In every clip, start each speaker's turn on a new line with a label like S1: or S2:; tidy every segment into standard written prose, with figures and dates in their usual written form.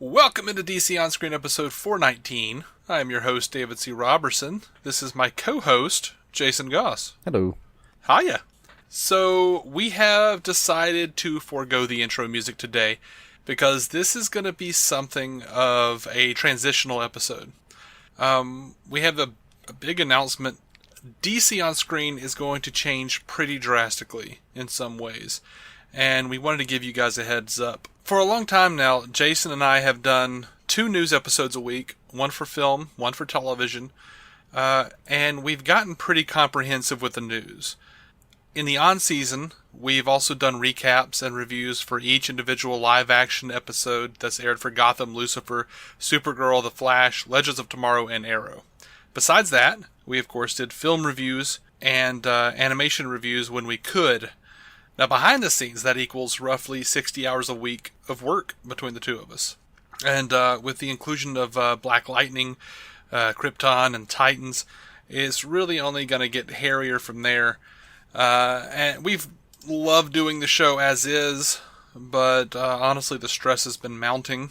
S1: Welcome into DC On Screen episode 419. I am your host, David C. Robertson. This is my co-host, Jason Goss.
S2: Hello.
S1: Hiya. So, we have decided to forego the intro music today because this is going to be something of a transitional episode. We have a big announcement. DC On Screen is going to change pretty drastically in some ways, and we wanted to give you guys a heads up. For a long time now, Jason and I have done 2 news episodes a week, one for film, one for television, and we've gotten pretty comprehensive with the news. In the on-season, we've also done recaps and reviews for each individual live-action episode that's aired for Gotham, Lucifer, Supergirl, The Flash, Legends of Tomorrow, and Arrow. Besides that, we of course did film reviews and animation reviews when we could. Now, behind the scenes, that equals roughly 60 hours a week of work between the two of us. And with the inclusion of Black Lightning, Krypton, and Titans, it's really only going to get hairier from there. And we've loved doing the show as is, but honestly, the stress has been mounting.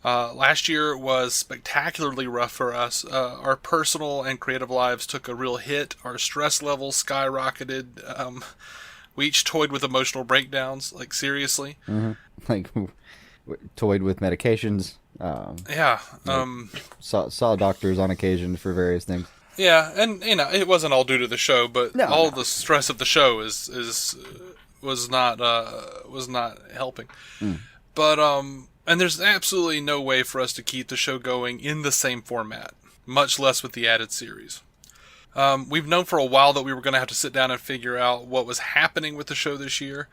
S1: Last year was spectacularly rough for us. Our personal and creative lives took a real hit. Our stress levels skyrocketed. We each toyed with emotional breakdowns, like seriously.
S2: Mm-hmm. Like, toyed with medications.
S1: Yeah.
S2: Saw doctors on occasion for various things.
S1: Yeah, and it wasn't all due to the show, but
S2: No.
S1: The stress of the show was not helping. But and there's absolutely no way for us to keep the show going in the same format, much less with the added series. We've known for a while that we were going to have to sit down and figure out what was happening with the show this year.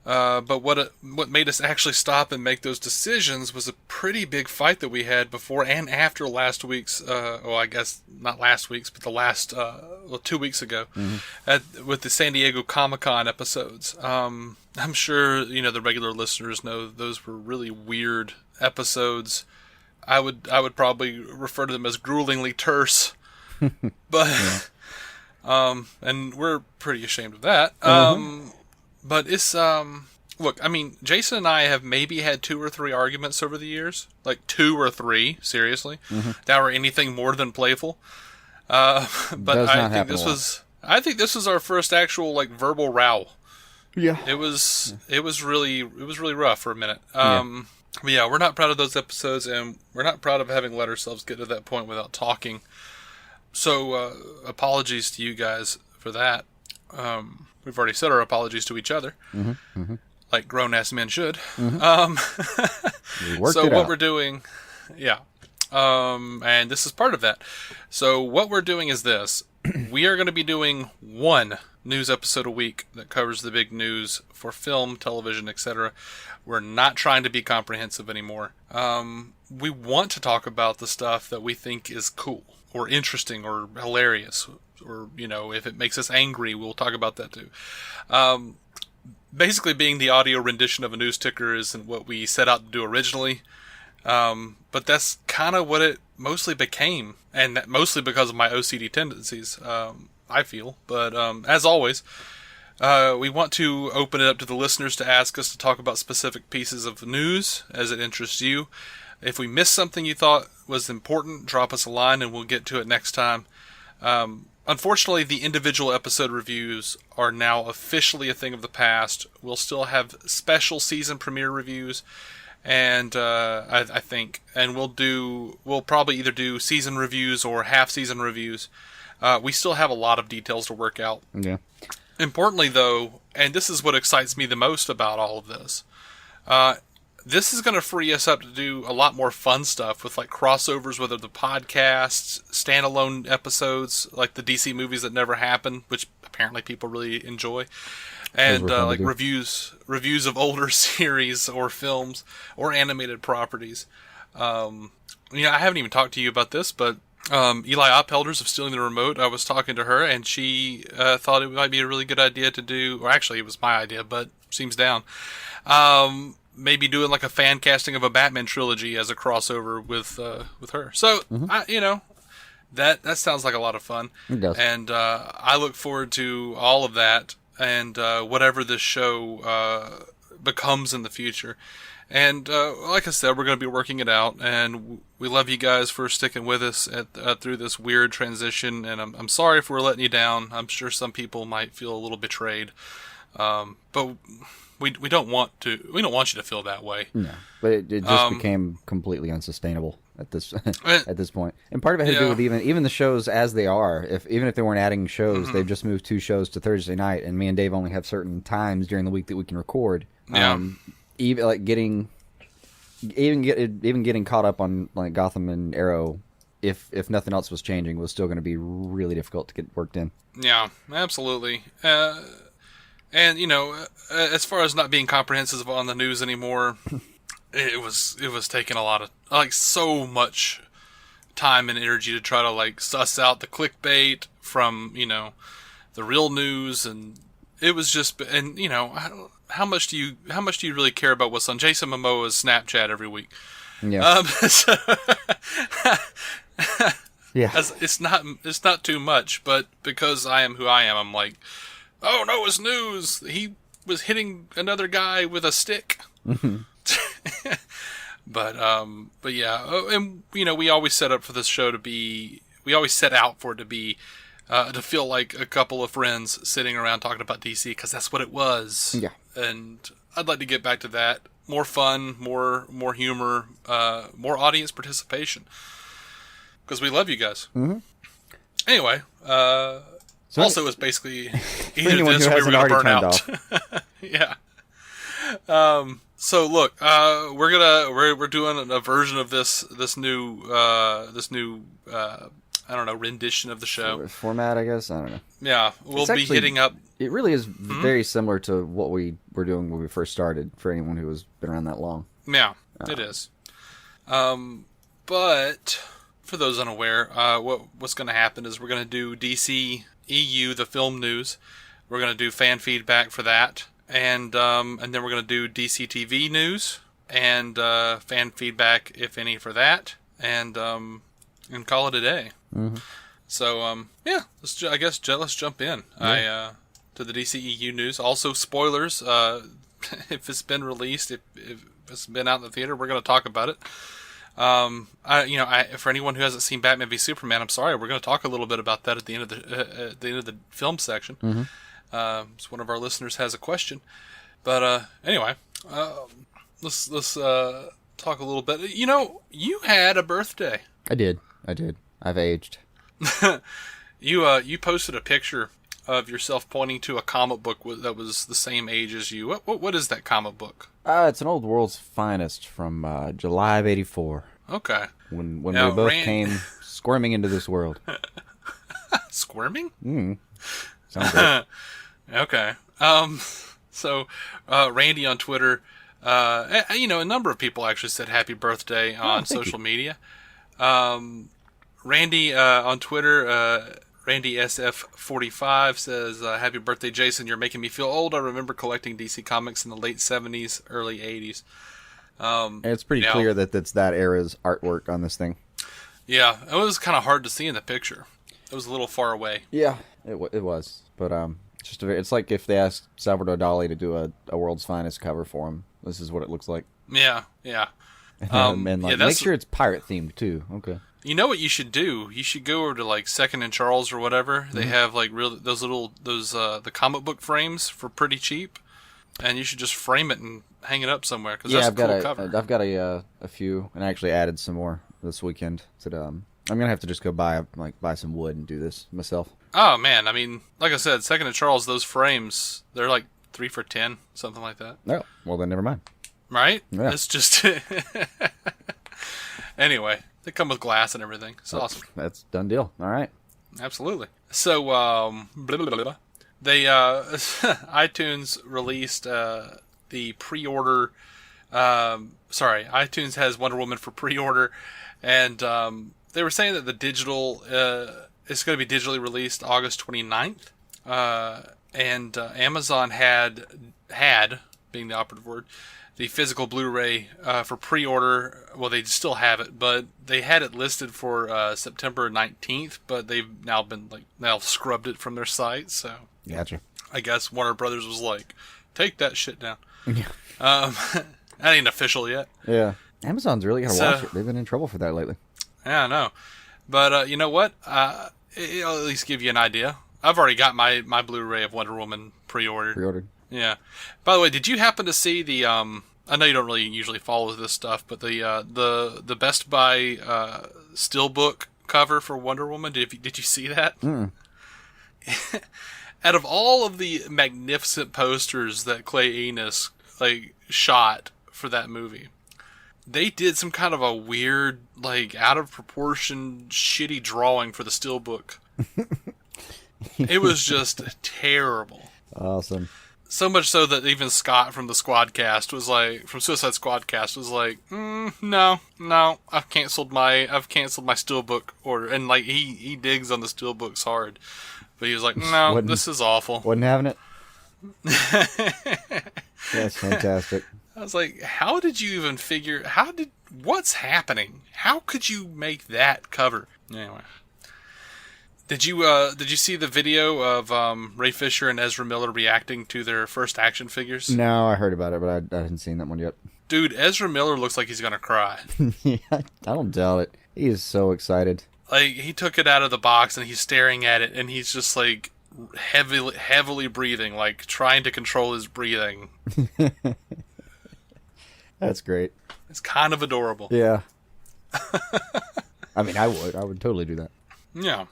S1: But what made us actually stop and make those decisions was a pretty big fight that we had before and after last week's, I guess not last week's, but the last, 2 weeks ago, with the San Diego Comic-Con episodes. I'm sure, the regular listeners know those were really weird episodes. I would probably refer to them as gruelingly terse. But, and we're pretty ashamed of that. But it's, look, I mean, Jason and I have maybe had 2 or 3 arguments over the years. Like 2 or 3, seriously. That were anything more than playful. But I think this was our first actual, like, verbal row.
S2: Yeah.
S1: It was really rough for a minute. But yeah, we're not proud of those episodes, and we're not proud of having let ourselves get to that point without talking. So, apologies to you guys for that. We've already said our apologies to each other, like grown-ass men should. We're doing, and this is part of that. So what we're doing is this. We are going to be doing 1 news episode a week that covers the big news for film, television, etc. We're not trying to be comprehensive anymore. We want to talk about the stuff that we think is cool, or interesting, or hilarious, or, if it makes us angry, we'll talk about that too. Basically, being the audio rendition of a news ticker isn't what we set out to do originally, but that's kind of what it mostly became, and that mostly because of my OCD tendencies, I feel. But as always, we want to open it up to the listeners to ask us to talk about specific pieces of news as it interests you. If we missed something you thought was important, drop us a line and we'll get to it next time. Unfortunately, the individual episode reviews are now officially a thing of the past. We'll still have special season premiere reviews, and I think, and we'll probably either do season reviews or half-season reviews. We still have a lot of details to work out.
S2: Yeah.
S1: Importantly, though, and this is what excites me the most about all of this, this is going to free us up to do a lot more fun stuff with, like, crossovers, whether the podcasts, standalone episodes, like the DC movies that never happened, which apparently people really enjoy, and like reviews of older series or films or animated properties. I haven't even talked to you about this, but Eli Oppelders of Stealing the Remote, I was talking to her, and she thought it might be a really good idea to do, or actually it was my idea, but seems down. Maybe doing like a fan casting of a Batman trilogy as a crossover with her. So, that sounds like a lot of fun.
S2: It does.
S1: And I look forward to all of that and whatever this show becomes in the future. And like I said, we're going to be working it out, and we love you guys for sticking with us through this weird transition. And I'm sorry if we're letting you down. I'm sure some people might feel a little betrayed, but we don't want you to feel that way.
S2: No, but it just became completely unsustainable at this at this point. And part of it had to do with even the shows as they are. Even if they weren't adding shows, they've just moved 2 shows to Thursday night, and me and Dave only have certain times during the week that we can record.
S1: Yeah.
S2: Even like getting caught up on like Gotham and Arrow, if nothing else was changing, was still going to be really difficult to get worked in.
S1: Yeah, absolutely. And as far as not being comprehensive on the news anymore, it was taking a lot of so much time and energy to try to suss out the clickbait from the real news, and it was just how much do you really care about what's on Jason Momoa's Snapchat every week?
S2: Yeah. Yeah.
S1: It's not too much, but because I am who I am, I'm like, oh no, it's news. He was hitting another guy with a stick. But yeah, and we always set up for this show we always set out for it to be to feel like a couple of friends sitting around talking about DC, because that's what it was.
S2: Yeah.
S1: And I'd like to get back to that. More fun, more humor, more audience participation, because we love you guys. Mm-hmm. Anyway, also it's basically either this or we were going to burn out. Yeah. So look, we're doing a version of this new I don't know, rendition of the show.
S2: Format, I guess. I don't know.
S1: Yeah, we'll be hitting up.
S2: It really is very similar to what we were doing when we first started, for anyone who has been around that long.
S1: Yeah, it is. But for those unaware, what's going to happen is we're going to do DC EU, the film news. We're going to do fan feedback for that. And then we're going to do DC TV news and fan feedback, if any, for that. And call it a day. Mm-hmm. So, yeah, let's jump in. Yeah. To the DC EU news. Also, spoilers. If it's been released, if it's been out in the theater, we're going to talk about it. For anyone who hasn't seen Batman v Superman, I'm sorry, we're going to talk a little bit about that at the end of the film section. Mm-hmm. So one of our listeners has a question, but anyway, let's talk a little bit. You had a birthday.
S2: I did. I've aged.
S1: You posted a picture of yourself pointing to a comic book that was the same age as you. What is that comic book?
S2: It's an old World's Finest from July of '84.
S1: Okay.
S2: When we both came squirming into this world.
S1: Squirming?
S2: Sounds good.
S1: Okay. So Randy on Twitter, a number of people actually said happy birthday on social media. Randy on Twitter, Randy SF45 says, happy birthday, Jason. You're making me feel old. I remember collecting DC Comics in the late 70s, early 80s.
S2: And it's pretty clear that that's that era's artwork on this thing.
S1: Yeah, it was kind of hard to see in the picture. It was a little far away.
S2: Yeah, it was. But it's like if they asked Salvador Dali to do a World's Finest cover for him. This is what it looks like.
S1: Yeah.
S2: And make sure it's pirate themed too. Okay.
S1: You know what you should do? You should go over to Second and Charles or whatever. Mm-hmm. They have the comic book frames for pretty cheap, and you should just frame it and hang it up somewhere, because that's a cool cover.
S2: I've got a few, and I actually added some more this weekend. So I'm gonna have to just go buy some wood and do this myself.
S1: Oh man, I mean, like I said, Second and Charles, those frames, they're 3 for $10, something like that.
S2: No, well then never mind.
S1: Right?
S2: Yeah.
S1: It's just anyway. They come with glass and everything. It's awesome.
S2: That's done deal. All right.
S1: Absolutely. So, they iTunes released the pre-order. iTunes has Wonder Woman for pre-order, and they were saying that the digital is going to be digitally released August 29th. And Amazon had, being the operative word, the physical Blu-ray for pre-order. Well, they still have it, but they had it listed for September 19th, but they've now scrubbed it from their site. So,
S2: gotcha.
S1: I guess Warner Brothers was like, take that shit down.
S2: Yeah.
S1: That ain't official yet.
S2: Yeah. Amazon's really got to watch it. They've been in trouble for that lately.
S1: Yeah, I know. But you know what? It'll at least give you an idea. I've already got my Blu-ray of Wonder Woman pre-ordered. Yeah. By the way, did you happen to see the... I know you don't really usually follow this stuff, but the Best Buy Steelbook cover for Wonder Woman, did you see that?
S2: Mm.
S1: Out of all of the magnificent posters that Clay Enos shot for that movie, they did some kind of a weird, out of proportion, shitty drawing for the Steelbook. It was just terrible.
S2: Awesome.
S1: So much so that even Scott from the Squadcast was from Suicide Squadcast was no, I've canceled my Steelbook order, and he digs on the Steelbooks hard, but he was like, no, this is awful.
S2: Wasn't having it. That's fantastic.
S1: I was like, how did you even what's happening? How could you make that cover? Anyway. Did you see the video of Ray Fisher and Ezra Miller reacting to their first action figures?
S2: No, I heard about it, but I hadn't seen that one yet.
S1: Dude, Ezra Miller looks like he's gonna cry.
S2: Yeah, I don't doubt it. He is so excited.
S1: He took it out of the box and he's staring at it, and he's just heavily breathing, trying to control his breathing.
S2: That's great.
S1: It's kind of adorable.
S2: Yeah. I mean, I would totally do that.
S1: Yeah.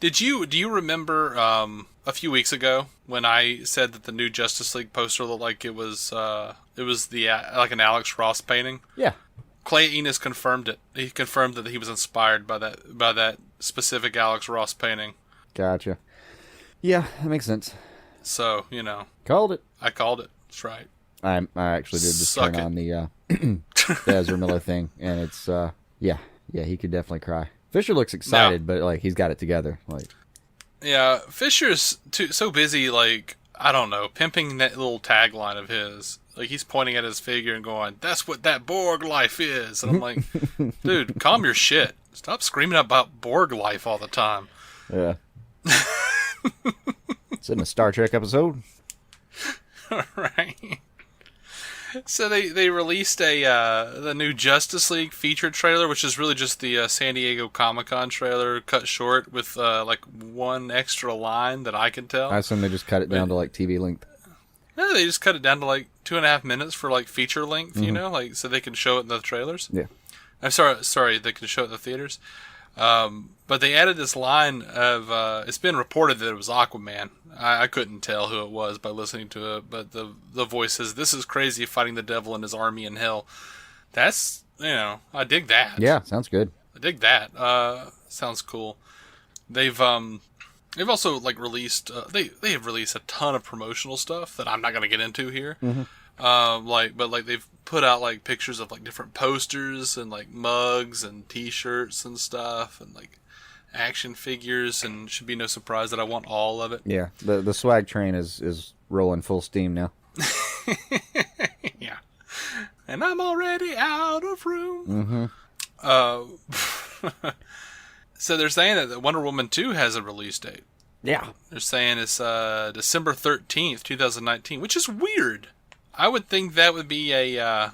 S1: Do you remember a few weeks ago when I said that the new Justice League poster looked like it was an Alex Ross painting?
S2: Yeah.
S1: Clay Enos confirmed it. He confirmed that he was inspired by that specific Alex Ross painting.
S2: Gotcha. Yeah, that makes sense.
S1: So,
S2: called it.
S1: I called it. That's right.
S2: I actually did just turn on the Ezra Miller thing, and it's yeah, he could definitely cry. Fisher looks excited, but he's got it together.
S1: Yeah, Fisher's so busy, I don't know, pimping that little tagline of his. He's pointing at his figure and going, "That's what that Borg life is." And I'm like, dude, calm your shit. Stop screaming about Borg life all the time.
S2: Yeah. It's in a Star Trek episode.
S1: Right. So they released the new Justice League feature trailer, which is really just the San Diego Comic-Con trailer cut short with one extra line that I can tell.
S2: I assume they just cut it down to TV length.
S1: No, they just cut it down to 2.5 minutes for feature length, so they can show it in the trailers.
S2: Yeah.
S1: I'm sorry, they can show it in the theaters. But they added this line of, it's been reported that it was Aquaman. I couldn't tell who it was by listening to it, but the voice says, "This is crazy, fighting the devil and his army in hell." That's, I dig that.
S2: Yeah, sounds good.
S1: I dig that. Sounds cool. They've also released, they have released a ton of promotional stuff that I'm not going to get into here.
S2: Mm-hmm.
S1: But they've put out pictures of different posters and mugs and T-shirts and stuff and action figures, and should be no surprise that I want all of it.
S2: Yeah, the swag train is rolling full steam now.
S1: Yeah, and I'm already out of room.
S2: Mm-hmm.
S1: So they're saying that Wonder Woman 2 has a release date.
S2: Yeah,
S1: they're saying it's December 13th, 2019, which is weird. I would think that would be I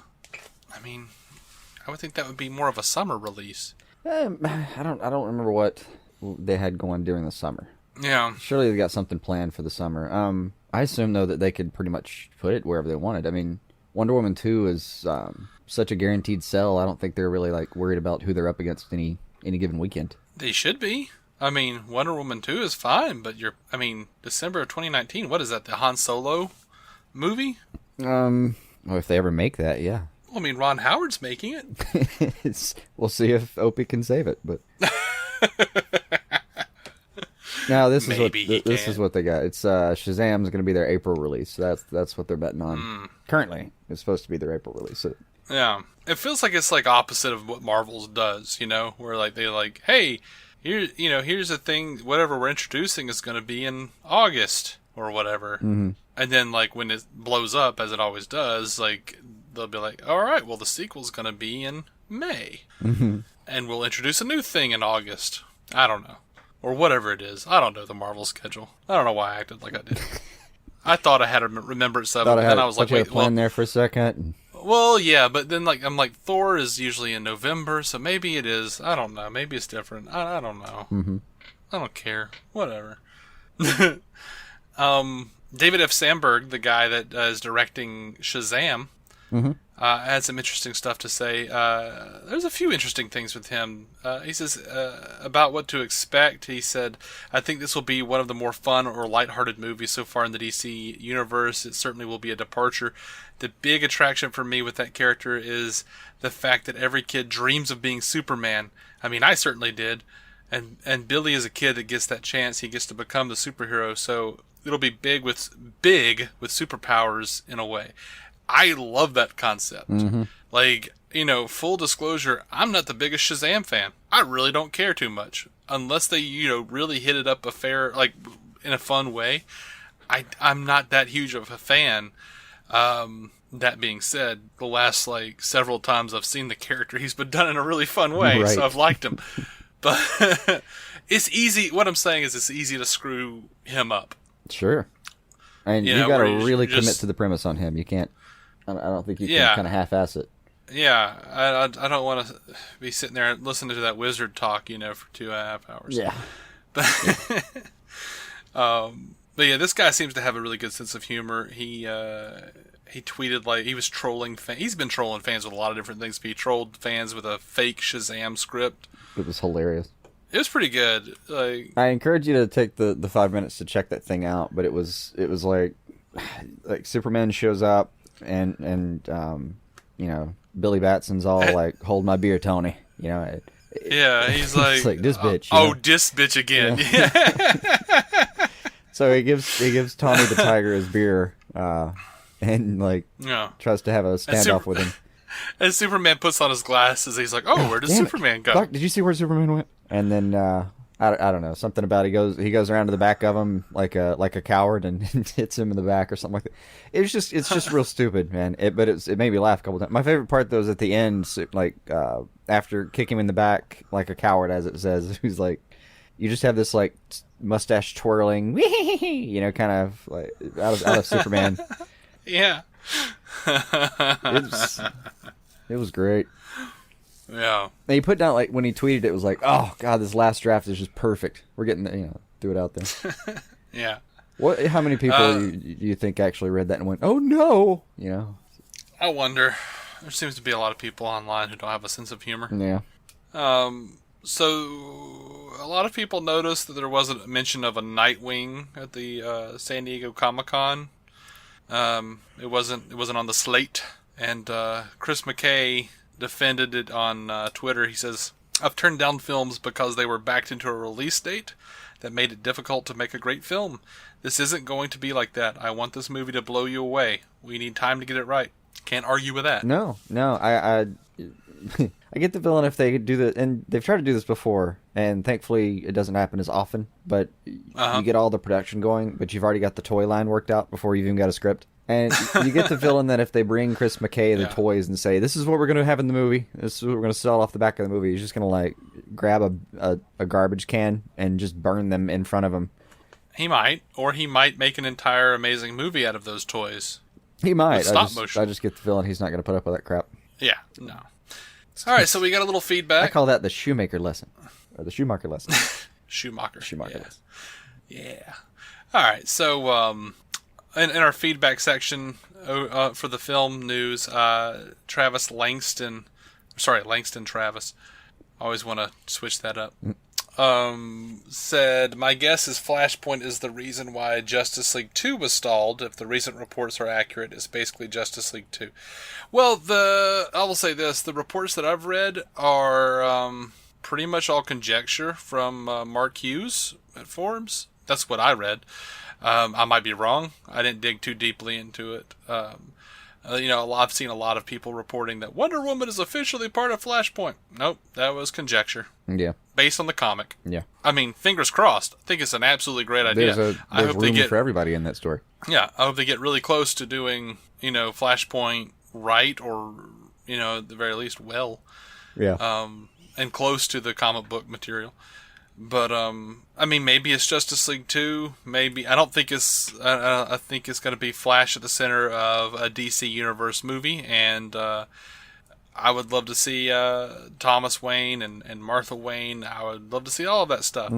S1: would think that would be more of a summer release.
S2: I don't remember what they had going during the summer.
S1: Yeah.
S2: Surely they got something planned for the summer. I assume, though, that they could pretty much put it wherever they wanted. I mean, Wonder Woman 2 is such a guaranteed sell. I don't think they're really worried about who they're up against any given weekend. They
S1: should be. I mean, Wonder Woman 2 is fine, but December of 2019, what is that, the Han Solo movie?
S2: Well, if they ever make that, yeah.
S1: Well, I mean, Ron Howard's making it.
S2: We'll see if Opie can save it, but now this is what they got. It's Shazam's going to be their April release. That's what they're betting on. Currently, it's supposed to be their April release.
S1: Yeah, it feels like it's opposite of what Marvel's does. Where they hey, here's the thing. Whatever we're introducing is going to be in August or whatever.
S2: Mm-hmm.
S1: And then, when it blows up, as it always does, they'll be all right, well, the sequel's going to be in May.
S2: Mm-hmm.
S1: And we'll introduce a new thing in August. I don't know. Or whatever it is. I don't know the Marvel schedule. I don't know why I acted like I did. I thought I had a remembrance of it, and I was like,
S2: wait, plan there for a second.
S1: Well, yeah, but then I'm like Thor is usually in November, so maybe it is. I don't know. Maybe it's different. I don't know.
S2: Mm-hmm.
S1: I don't care. Whatever. David F. Sandberg, the guy that is directing Shazam,
S2: Mm-hmm.
S1: had some interesting stuff to say. There's a few interesting things with him. He says about what to expect. He said, I think this will be one of the more fun or lighthearted movies so far in the DC universe. It certainly will be a departure. The big attraction for me with that character is the fact that every kid dreams of being Superman. I mean, I certainly did. And Billy is a kid that gets that chance. He gets to become the superhero. So it'll be big with superpowers in a way. I love that concept.
S2: Mm-hmm.
S1: Like, full disclosure, I'm not the biggest Shazam fan. I really don't care too much. Unless they, really hit it up in a fun way. I'm not that huge of a fan. That being said, the last, several times I've seen the character, he's been done in a really fun way,
S2: right.
S1: So I've liked him. But it's easy, what I'm saying is it's easy to screw him up.
S2: Sure. And you got to really commit to the premise on him. You can't, I don't think you can kind of half-ass it.
S1: Yeah, I don't want to be sitting there and listening to that wizard talk, for 2.5 hours.
S2: Yeah.
S1: But yeah, this guy seems to have a really good sense of humor. He tweeted he was trolling he's been trolling fans with a lot of different things. But he trolled fans with a fake Shazam script.
S2: It was hilarious.
S1: It was pretty good.
S2: I encourage you to take the 5 minutes to check that thing out. But it was like Superman shows up and Billy Batson's all like, "Hold my beer, Tony."
S1: Yeah, he's like,
S2: it's like this bitch.
S1: This bitch again.
S2: Yeah. So he gives Tommy the Tiger his beer, and tries to have a standoff with him.
S1: And Superman puts on his glasses. He's like, "Oh, where does Superman go?"
S2: Doc, did you see where Superman went? And then I don't know, something about he goes around to the back of him like a coward and hits him in the back or something like that. It's just real stupid, man. It made me laugh a couple times. My favorite part though is at the end, after kicking him in the back like a coward, as it says, who's like, you just have this mustache twirling, kind of like out of Superman.
S1: Yeah.
S2: It was great.
S1: Yeah.
S2: And he put down, when he tweeted it was like, "Oh God, this last draft is just perfect. We're getting, threw it out there."
S1: Yeah.
S2: How many people do you think actually read that and went, "Oh no,"
S1: I wonder. There seems to be a lot of people online who don't have a sense of humor.
S2: Yeah.
S1: So a lot of people noticed that there wasn't a mention of a Nightwing at the San Diego Comic-Con. It wasn't on the slate, and Chris McKay defended it on Twitter. He says, "I've turned down films because they were backed into a release date that made it difficult to make a great film. This isn't going to be like that. I want this movie to blow you away. We need time to get it right." Can't argue with that.
S2: No, I I get the feeling if they do that, and they've tried to do this before, and thankfully it doesn't happen as often, but you get all the production going, but you've already got the toy line worked out before you've even got a script. And you get the feeling that if they bring Chris McKay the toys and say, "This is what we're going to have in the movie. This is what we're going to sell off the back of the movie," he's just going to grab a garbage can and just burn them in front of him.
S1: He might, or he might make an entire amazing movie out of those toys.
S2: He might.
S1: Stop motion.
S2: I just get the feeling he's not going to put up with that crap.
S1: Yeah, no. All right, so we got a little feedback.
S2: I call that the Shoemaker lesson, or the Schumacher lesson.
S1: Schumacher
S2: lesson.
S1: Yeah. All right, so in our feedback section for the film news, Langston Travis. I always want to switch that up. Said, "My guess is Flashpoint is the reason why Justice League 2 was stalled. If the recent reports are accurate, it's basically Justice League 2. Well, I will say this. The reports that I've read are pretty much all conjecture from Mark Hughes at Forbes. That's what I read. I might be wrong. I didn't dig too deeply into it. I've seen a lot of people reporting that Wonder Woman is officially part of Flashpoint. Nope, that was conjecture.
S2: Yeah.
S1: Based on the comic.
S2: Yeah.
S1: I mean, fingers crossed. I think it's an absolutely great idea.
S2: There's room for everybody in that story.
S1: Yeah, I hope they get really close to doing, Flashpoint right, or, at the very least, well.
S2: Yeah.
S1: And close to the comic book material. But I mean, maybe it's Justice League 2. Maybe I don't think it's. I think it's going to be Flash at the center of a DC Universe movie, and I would love to see Thomas Wayne and Martha Wayne. I would love to see all of that stuff.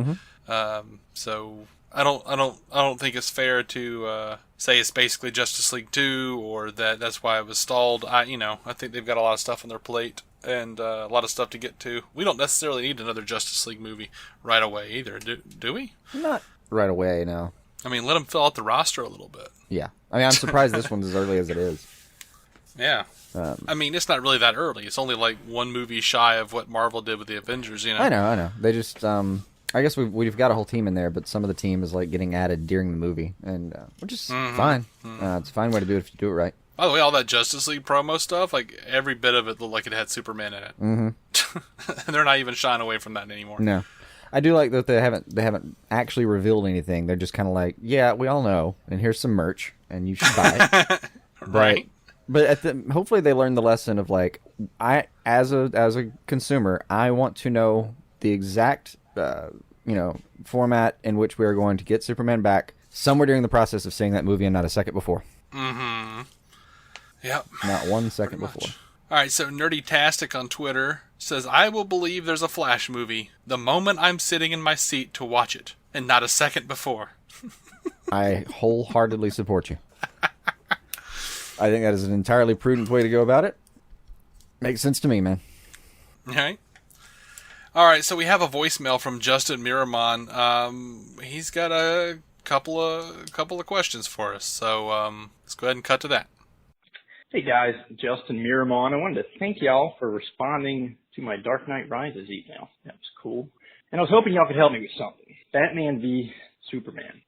S1: So I don't think it's fair to say it's basically Justice League 2 or that's why it was stalled. I think they've got a lot of stuff on their plate and a lot of stuff to get to. We don't necessarily need another Justice League movie right away either, do we?
S2: Not right away, no.
S1: I mean, let them fill out the roster a little bit.
S2: Yeah. I mean, I'm surprised this one's as early as it is.
S1: Yeah. I mean, it's not really that early. It's only like one movie shy of what Marvel did with the Avengers,
S2: I know. They just, I guess we've got a whole team in there, but some of the team is like getting added during the movie, and which is fine. It's a fine way to do it if you do it right.
S1: By the way, all that Justice League promo stuff, like every bit of it looked like it had Superman in it. And they're not even shying away from that anymore.
S2: No, I do like that they haven't actually revealed anything. They're just kind of like, yeah, we all know, and here's some merch, and you should buy it.
S1: Right.
S2: But hopefully they learned the lesson of like, I as a consumer, I want to know the exact format in which we are going to get Superman back somewhere during the process of seeing that movie and not a second before.
S1: Yep.
S2: Not 1 second before.
S1: All right, so Nerdy-tastic on Twitter says, I will believe there's a Flash movie the moment I'm sitting in my seat to watch it, and not a second before.
S2: I wholeheartedly support you. I think that is an entirely prudent way to go about it. Makes sense to me, man.
S1: All right, so we have a voicemail from Justin Miramon. He's got a couple of questions for us, so let's go ahead and cut to that.
S3: Hey guys, Justin Miramon. I wanted to thank y'all for responding to my Dark Knight Rises email. That was cool. And I was hoping y'all could help me with something. Batman v Superman.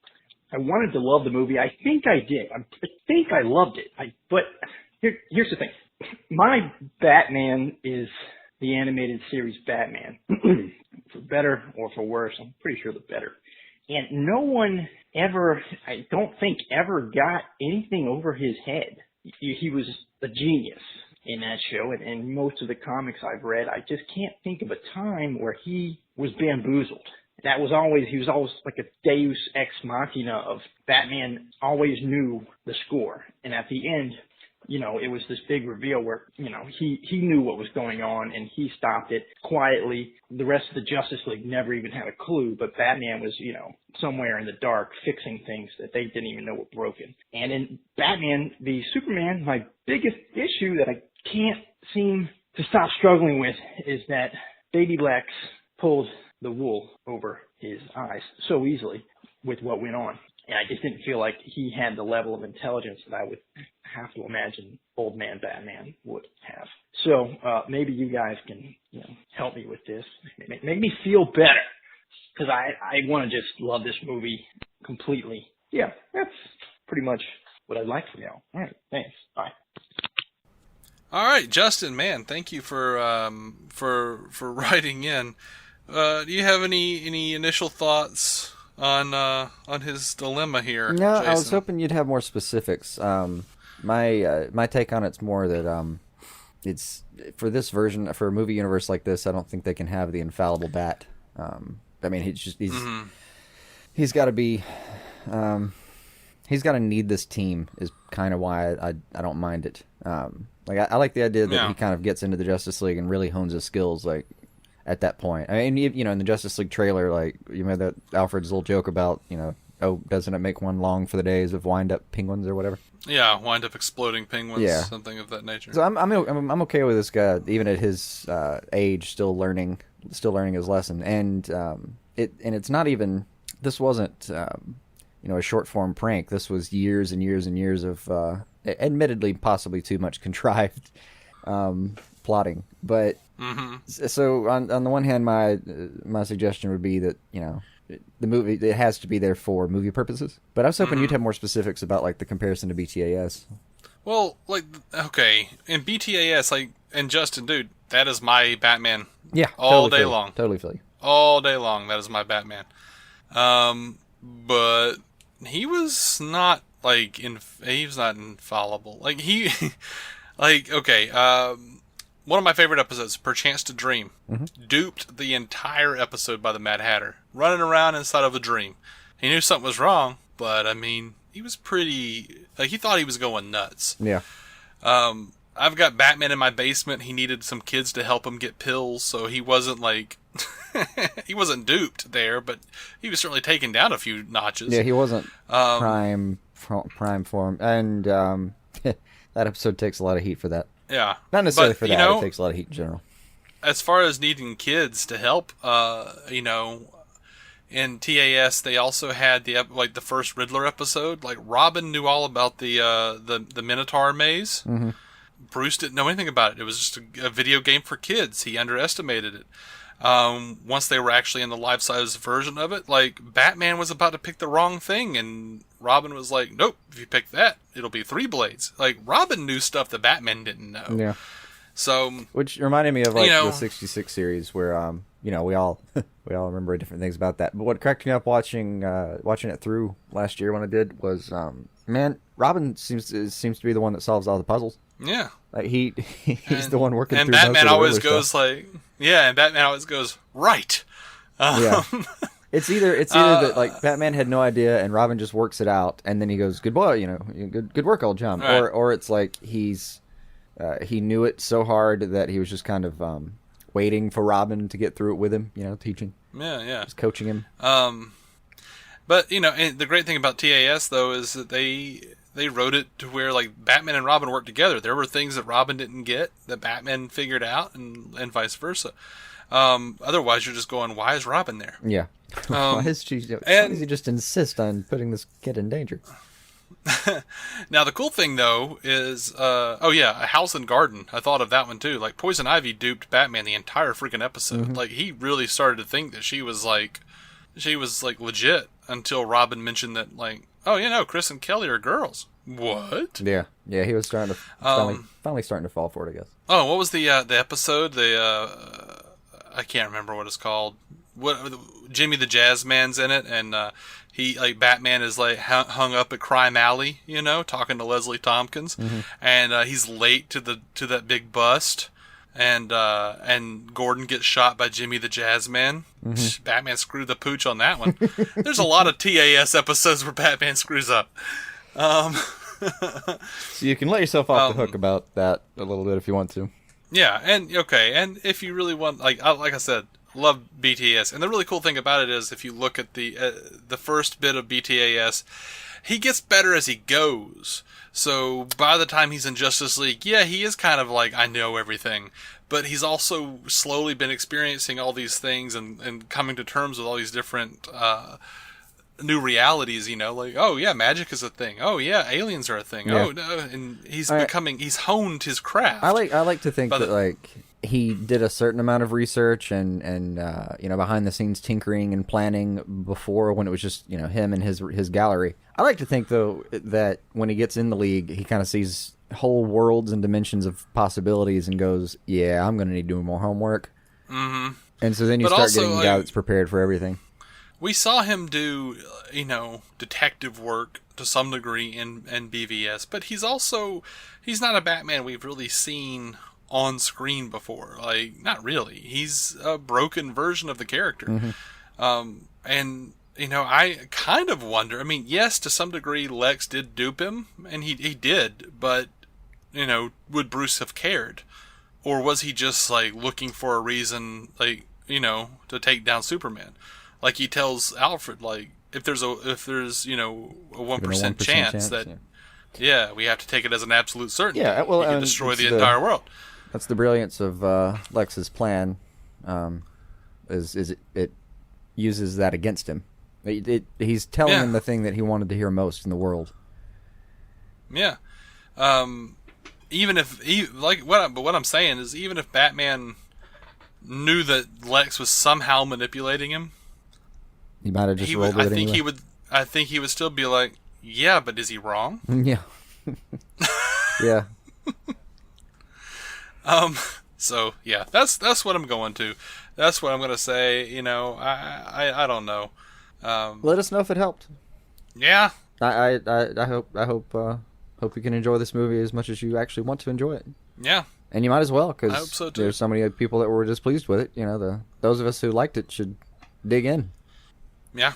S3: I wanted to love the movie. I think I did. I think I loved it. But here's the thing. My Batman is the animated series Batman. For better or for worse, I'm pretty sure the better. And no one ever, I don't think, ever got anything over his head. He was a genius in that show, and in most of the comics I've read, I just can't think of a time where he was bamboozled. He was always like a deus ex machina of Batman always knew the score. And at the end, it was this big reveal where, he knew what was going on and he stopped it quietly. The rest of the Justice League never even had a clue, but Batman was, somewhere in the dark fixing things that they didn't even know were broken. And in Batman v Superman, my biggest issue that I can't seem to stop struggling with is that Baby Lex pulled the wool over his eyes so easily with what went on. And I just didn't feel like he had the level of intelligence that I would have to imagine old man Batman would have. So maybe you guys can help me with this. Make me feel better, because I want to just love this movie completely. Yeah, that's pretty much what I'd like from y'all. All right, thanks. Bye.
S1: All right, Justin, man, thank you for writing in. Do you have any initial thoughts on his dilemma here?
S2: No,
S1: Jason?
S2: I was hoping you'd have more specifics. My take on it's more that it's for this version, for a movie universe like this, I don't think they can have the infallible Bat. I mean, he's got to be he's got to need this team is kind of why I don't mind it. I like the idea that he kind of gets into the Justice League and really hones his skills like at that point. I mean, in the Justice League trailer, like you made that Alfred's little joke about, doesn't it make one long for the days of wind-up penguins or whatever?
S1: Yeah, wind-up exploding penguins, something of that nature.
S2: So I'm okay with this guy, even at his age, still learning his lesson. And it's not even, this wasn't a short-form prank. This was years and years and years of, admittedly, possibly too much contrived plotting. But so on the one hand, my suggestion would be that the movie, it has to be there for movie purposes. But I was hoping you'd have more specifics about like the comparison to BTAS.
S1: Well, okay, in BTAS, and Justin, dude, that is my Batman.
S2: Yeah,
S1: all day long.
S2: Totally feel you.
S1: All day long, that is my Batman. But he was not he was not infallible. one of my favorite episodes, Perchance to Dream, duped the entire episode by the Mad Hatter, running around inside of a dream. He knew something was wrong, but, I mean, he was pretty... Like, he thought he was going nuts.
S2: Yeah.
S1: I've got Batman in my basement. He needed some kids to help him get pills, so he wasn't, like... he wasn't duped there, but he was certainly taken down a few notches.
S2: Yeah, he wasn't prime form. And that episode takes a lot of heat for that.
S1: Yeah.
S2: Not necessarily for that, it takes a lot of heat in general.
S1: As far as needing kids to help, in TAS, they also had the first Riddler episode. Like, Robin knew all about the Minotaur maze. Mm-hmm. Bruce didn't know anything about it. It was just a video game for kids. He underestimated it. Once they were actually in the life-size version of it, like, Batman was about to pick the wrong thing, and Robin was like, nope, if you pick that, it'll be 3 blades. Like, Robin knew stuff that Batman didn't know.
S2: Yeah.
S1: So,
S2: which reminded me of, like, the 66 series where, we all remember different things about that. But what cracked me up watching it through last year when I did was, Robin seems to be the one that solves all the puzzles.
S1: Yeah.
S2: Like, he's the one working through
S1: most of the
S2: Riddler
S1: stuff. And Batman always goes
S2: stuff.
S1: like, yeah, and Batman always goes, right.
S2: Yeah. It's either that, like, Batman had no idea and Robin just works it out, and then he goes, good boy, good work, old chum.
S1: Right.
S2: Or it's like he knew it so hard that he was just kind of waiting for Robin to get through it with him, teaching.
S1: Yeah.
S2: Just coaching him.
S1: But, and the great thing about TAS, though, is that they wrote it to where, like, Batman and Robin worked together. There were things that Robin didn't get that Batman figured out, and vice versa. Otherwise, you're just going, why is Robin there?
S2: Yeah. Why does he just insist on putting this kid in danger?
S1: Now, the cool thing, though, is, A House and Garden. I thought of that one, too. Like, Poison Ivy duped Batman the entire freaking episode. Mm-hmm. Like, he really started to think that she was legit until Robin mentioned that, like, oh, Chris and Kelly are girls. What?
S2: Yeah, he was starting to finally starting to fall for it, I guess.
S1: Oh, what was the episode? I can't remember what it's called. Jimmy the Jazz Man's in it, and Batman is like hung up at Crime Alley, talking to Leslie Tompkins, mm-hmm. and he's late to that big bust, and Gordon gets shot by Jimmy the Jazz Man. Mm-hmm. Batman screwed the pooch on that one. There's a lot of TAS episodes where Batman screws up.
S2: So you can let yourself off the hook about that a little bit if you want to.
S1: Yeah, and if you really want, like I said, love BTAS, and the really cool thing about it is if you look at the first bit of BTAS, he gets better as he goes. So by the time he's in Justice League, yeah, he is kind of like, I know everything, but he's also slowly been experiencing all these things and coming to terms with all these different new realities, like, oh yeah, magic is a thing. Oh yeah, aliens are a thing. Yeah. Oh no, and he's honed his craft.
S2: I like to think that like he did a certain amount of research and behind the scenes tinkering and planning before, when it was just him and his gallery. I like to think though that when he gets in the league, he kind of sees whole worlds and dimensions of possibilities and goes, yeah, I'm going to need to do more homework. Mm-hmm. And so then you start getting a guy that's prepared for everything.
S1: We saw him do, detective work to some degree in BVS, but he's not a Batman we've really seen on screen before. Like, not really. He's a broken version of the character. Mm-hmm. I kind of wonder, I mean, yes, to some degree Lex did dupe him, and he did, but, would Bruce have cared? Or was he just, like, looking for a reason, like, to take down Superman? Like, he tells Alfred, like, if there's a 1% chance that, yeah, we have to take it as an absolute certainty. Yeah, well, we can destroy the entire world.
S2: That's the brilliance of Lex's plan. Is it uses that against him. He's telling him the thing that he wanted to hear most in the world. Yeah.
S1: What I'm saying is, even if Batman knew that Lex was somehow manipulating him,
S2: he might have just rolled with it anyway.
S1: I think he would still be like, yeah, but is he wrong?
S2: Yeah. Yeah.
S1: So yeah, that's what I'm going to. That's what I'm going to say. I don't know.
S2: Let us know if it helped.
S1: Yeah.
S2: I hope you can enjoy this movie as much as you actually want to enjoy it.
S1: Yeah.
S2: And you might as well,
S1: I hope
S2: because
S1: so, too.
S2: there's so many people that were displeased with it. You know, those of us who liked it should dig in.
S1: Yeah.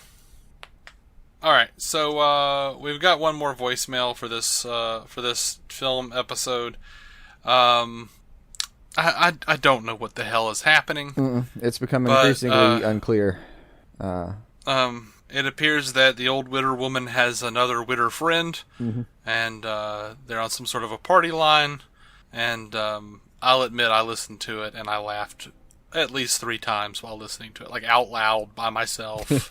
S1: All right, so we've got one more voicemail for this film episode. I don't know what the hell is happening.
S2: It's becoming increasingly unclear.
S1: It appears that the old Witter woman has another Witter friend, and they're on some sort of a party line. And I'll admit I listened to it and I laughed at least 3 times while listening to it, like out loud by myself.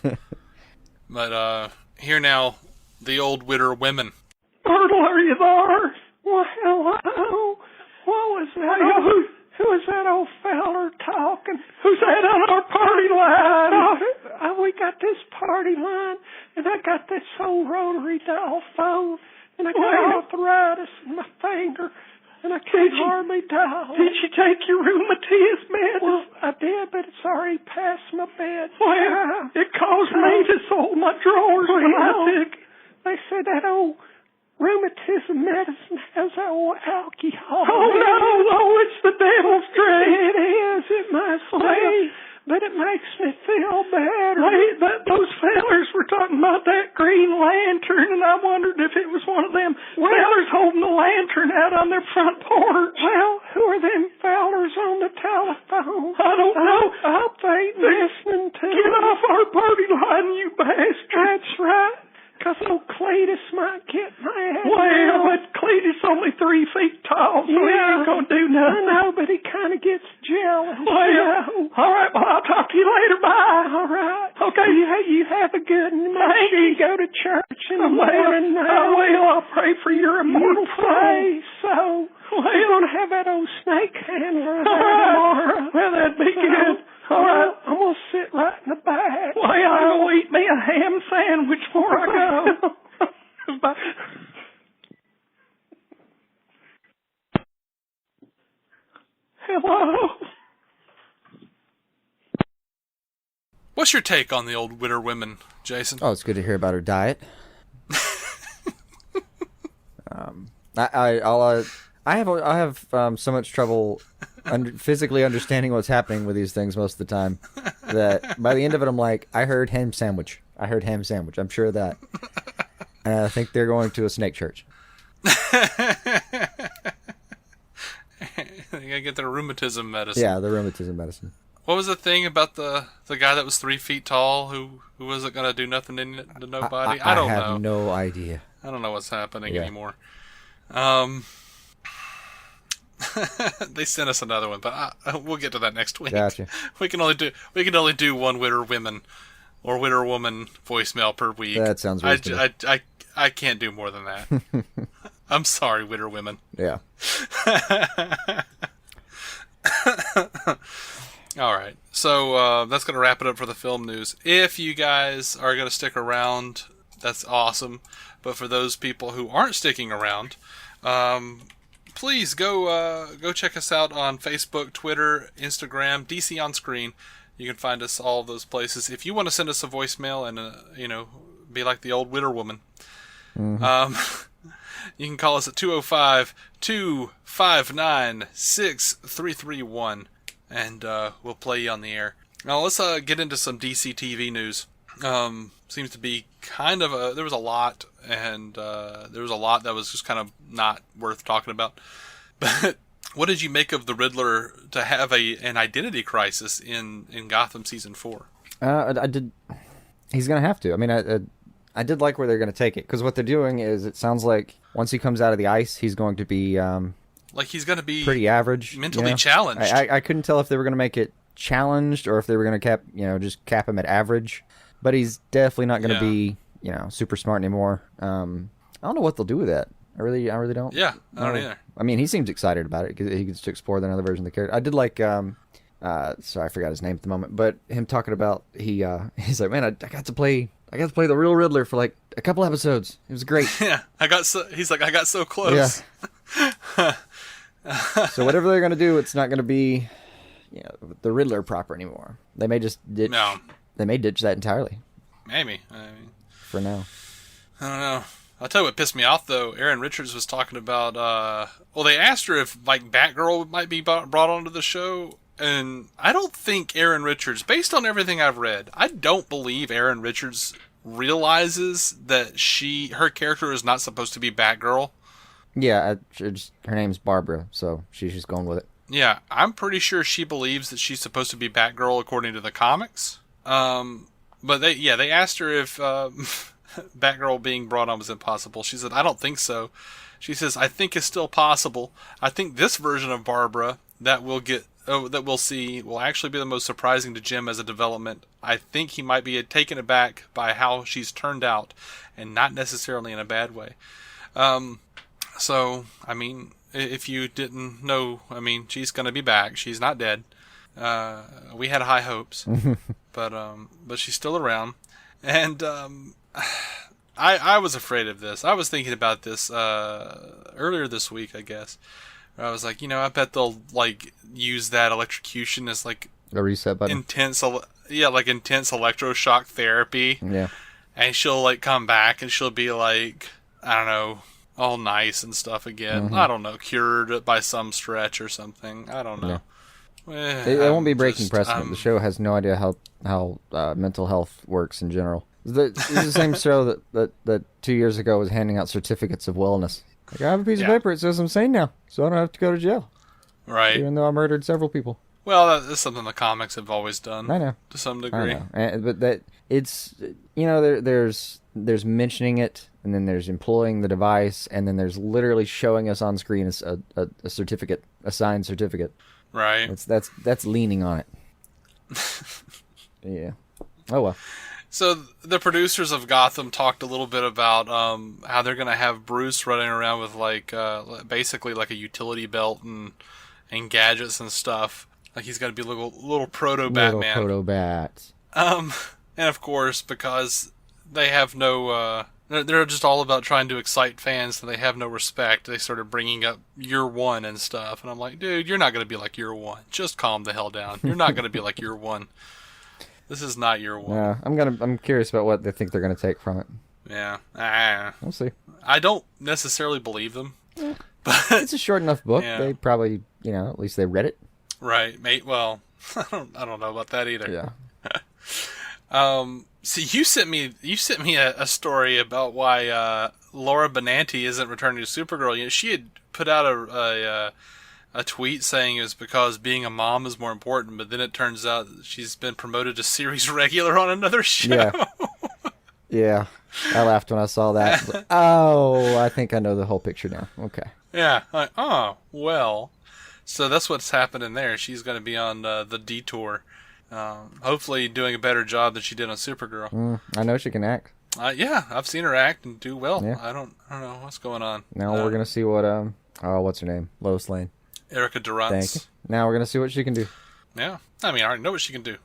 S1: But here now, the old Witter women.
S4: Myrtle, are you there? Well, hello. What was that? Who was that old feller talking? Who's that on our party line? We got this party line, and I got this old rotary dial phone, and I got arthritis in my finger, and I can't hardly dial. Did you take your rheumatism medicine? Well, I did, but it's already past my bed. Well, it caused me to sold my drawers when I took. They said that old rheumatism medicine has old alcohol. Oh, no, it's the devil's drink. It is. It must be. But it makes me feel better. Those fellers were talking about that Green Lantern, and I wondered if it was one of them fellers holding the lantern out on their front porch. Well, who are them fellers on the telephone? I don't know. I hope they ain't listening to Get off our party line, you bastard. That's right. Because old Cletus might get mad. Well, but Cletus only 3 feet tall, so he ain't going to do nothing. I know, but he kind of gets jealous. Well, all right, well, I'll talk to you later. Bye. All right. Okay. You have a good one. Make sure you go to church in the morning now. I will. I'll pray for your immortal soul. So, you're going to have that old snake handler tomorrow. Well, that'd be good. All right, I'm going to sit right in the back. Well, I'll eat me a ham sandwich before I go. Bye. Hello?
S1: What's your take on the old Witter women, Jason?
S2: Oh, it's good to hear about her diet. I have so much trouble physically understanding what's happening with these things most of the time that by the end of it, I'm like, I heard ham sandwich. I'm sure of that. And I think they're going to a snake church.
S1: They gotta get their rheumatism medicine.
S2: Yeah, the rheumatism medicine.
S1: What was the thing about the guy that was 3 feet tall who wasn't gonna do nothing to nobody? I don't know.
S2: I have no idea.
S1: I don't know what's happening anymore. They sent us another one, but we'll get to that next week.
S2: Gotcha.
S1: We can only do one Witter women or Witter woman voicemail per week.
S2: That sounds reasonable.
S1: I can't do more than that. I'm sorry, Witter women.
S2: Yeah.
S1: All right. So that's going to wrap it up for the film news. If you guys are going to stick around, that's awesome. But for those people who aren't sticking around, please go check us out on Facebook, Twitter, Instagram, DC on Screen. You can find us all those places. If you want to send us a voicemail and be like the old Witter woman, you can call us at 205-259-6331, and we'll play you on the air. Now let's get into some DC TV news. Seems to be kind of there was a lot, and there was a lot that was just kind of not worth talking about. But what did you make of the Riddler to have an identity crisis in Gotham season 4?
S2: I did. He's gonna have to. I mean, I did like where they're gonna take it, because what they're doing is, it sounds like once he comes out of the ice, he's going to be
S1: like he's going to be
S2: pretty average,
S1: mentally challenged.
S2: I couldn't tell if they were gonna make it challenged or if they were gonna cap him at average. But he's definitely not going to be, super smart anymore. I don't know what they'll do with that. I really don't.
S1: Yeah, I don't either.
S2: I mean, he seems excited about it because he gets to explore another version of the character. I did like, sorry, I forgot his name at the moment, but him talking about he's like, man, I got to play the real Riddler for like a couple episodes. It was great.
S1: Yeah, he's like, I got so close.
S2: Yeah. So whatever they're going to do, it's not going to be, the Riddler proper anymore. They may just ditch. No. They may ditch that entirely.
S1: Maybe. I mean,
S2: for now.
S1: I don't know. I'll tell you what pissed me off, though. Erin Richards was talking about, well, they asked her if, like, Batgirl might be brought onto the show, and I don't think Erin Richards, based on everything I've read, I don't believe Erin Richards realizes that her character is not supposed to be Batgirl.
S2: Yeah, her name's Barbara, so she's just going with it.
S1: Yeah, I'm pretty sure she believes that she's supposed to be Batgirl according to the comics. But they asked her if Batgirl being brought on was impossible. She said, I don't think so. She says, I think it's still possible. I think this version of Barbara that we'll see will actually be the most surprising to Jim as a development. I think he might be taken aback by how she's turned out, and not necessarily in a bad way. So, I mean, if you didn't know, I mean, she's going to be back. She's not dead. We had high hopes, but she's still around. And I was afraid of this. I was thinking about this earlier this week, I guess. Where I was like, I bet they'll like use that electrocution as like
S2: a reset button.
S1: Intense electroshock therapy.
S2: Yeah.
S1: And she'll like come back and she'll be like, I don't know, all nice and stuff again.
S2: Mm-hmm.
S1: I don't know, cured by some stretch or something. I don't know.
S2: Yeah. It won't be breaking precedent. The show has no idea how mental health works in general. This is the same show that 2 years ago was handing out certificates of wellness. Like, I have a piece of paper that says I'm sane now, so I don't have to go to jail.
S1: Right.
S2: Even though I murdered several people.
S1: Well, that's something the comics have always done.
S2: I know.
S1: To some degree.
S2: I know. But that it's, there's mentioning it, and then there's employing the device, and then there's literally showing us on screen a certificate, a signed certificate.
S1: Right.
S2: That's leaning on it. Yeah. Oh well.
S1: So the producers of Gotham talked a little bit about how they're going to have Bruce running around with like basically like a utility belt and gadgets and stuff. Like he's going to be a little proto Batman.
S2: Little proto Bat.
S1: And of course, because they have no, they're just all about trying to excite fans, and they have no respect. They started bringing up Year One and stuff, and I'm like, dude, you're not going to be like Year One. Just calm the hell down. You're not going to be like Year One. This is not Year One.
S2: Yeah, I'm curious about what they think they're going to take from it.
S1: Yeah,
S2: we'll see.
S1: I don't necessarily believe them, but
S2: it's a short enough book.
S1: Yeah.
S2: They probably, at least they read it.
S1: Right, mate. Well, I don't know about that either.
S2: Yeah.
S1: So you sent me a story about why Laura Benanti isn't returning to Supergirl. She had put out a tweet saying it was because being a mom is more important, but then it turns out that she's been promoted to series regular on another show.
S2: Yeah. Yeah. I laughed when I saw that. Like, oh, I think I know the whole picture now. Okay.
S1: Yeah. Like, oh, well. So that's what's happening there. She's going to be on the detour. Hopefully doing a better job than she did on Supergirl.
S2: I know she can act.
S1: Yeah, I've seen her act and do well.
S2: Yeah.
S1: I don't know what's going on.
S2: Now we're going to see what, what's her name? Lois Lane.
S1: Erica Durrance.
S2: Thank you. Now we're going to see what she can do.
S1: Yeah. I mean, I already know what she can do.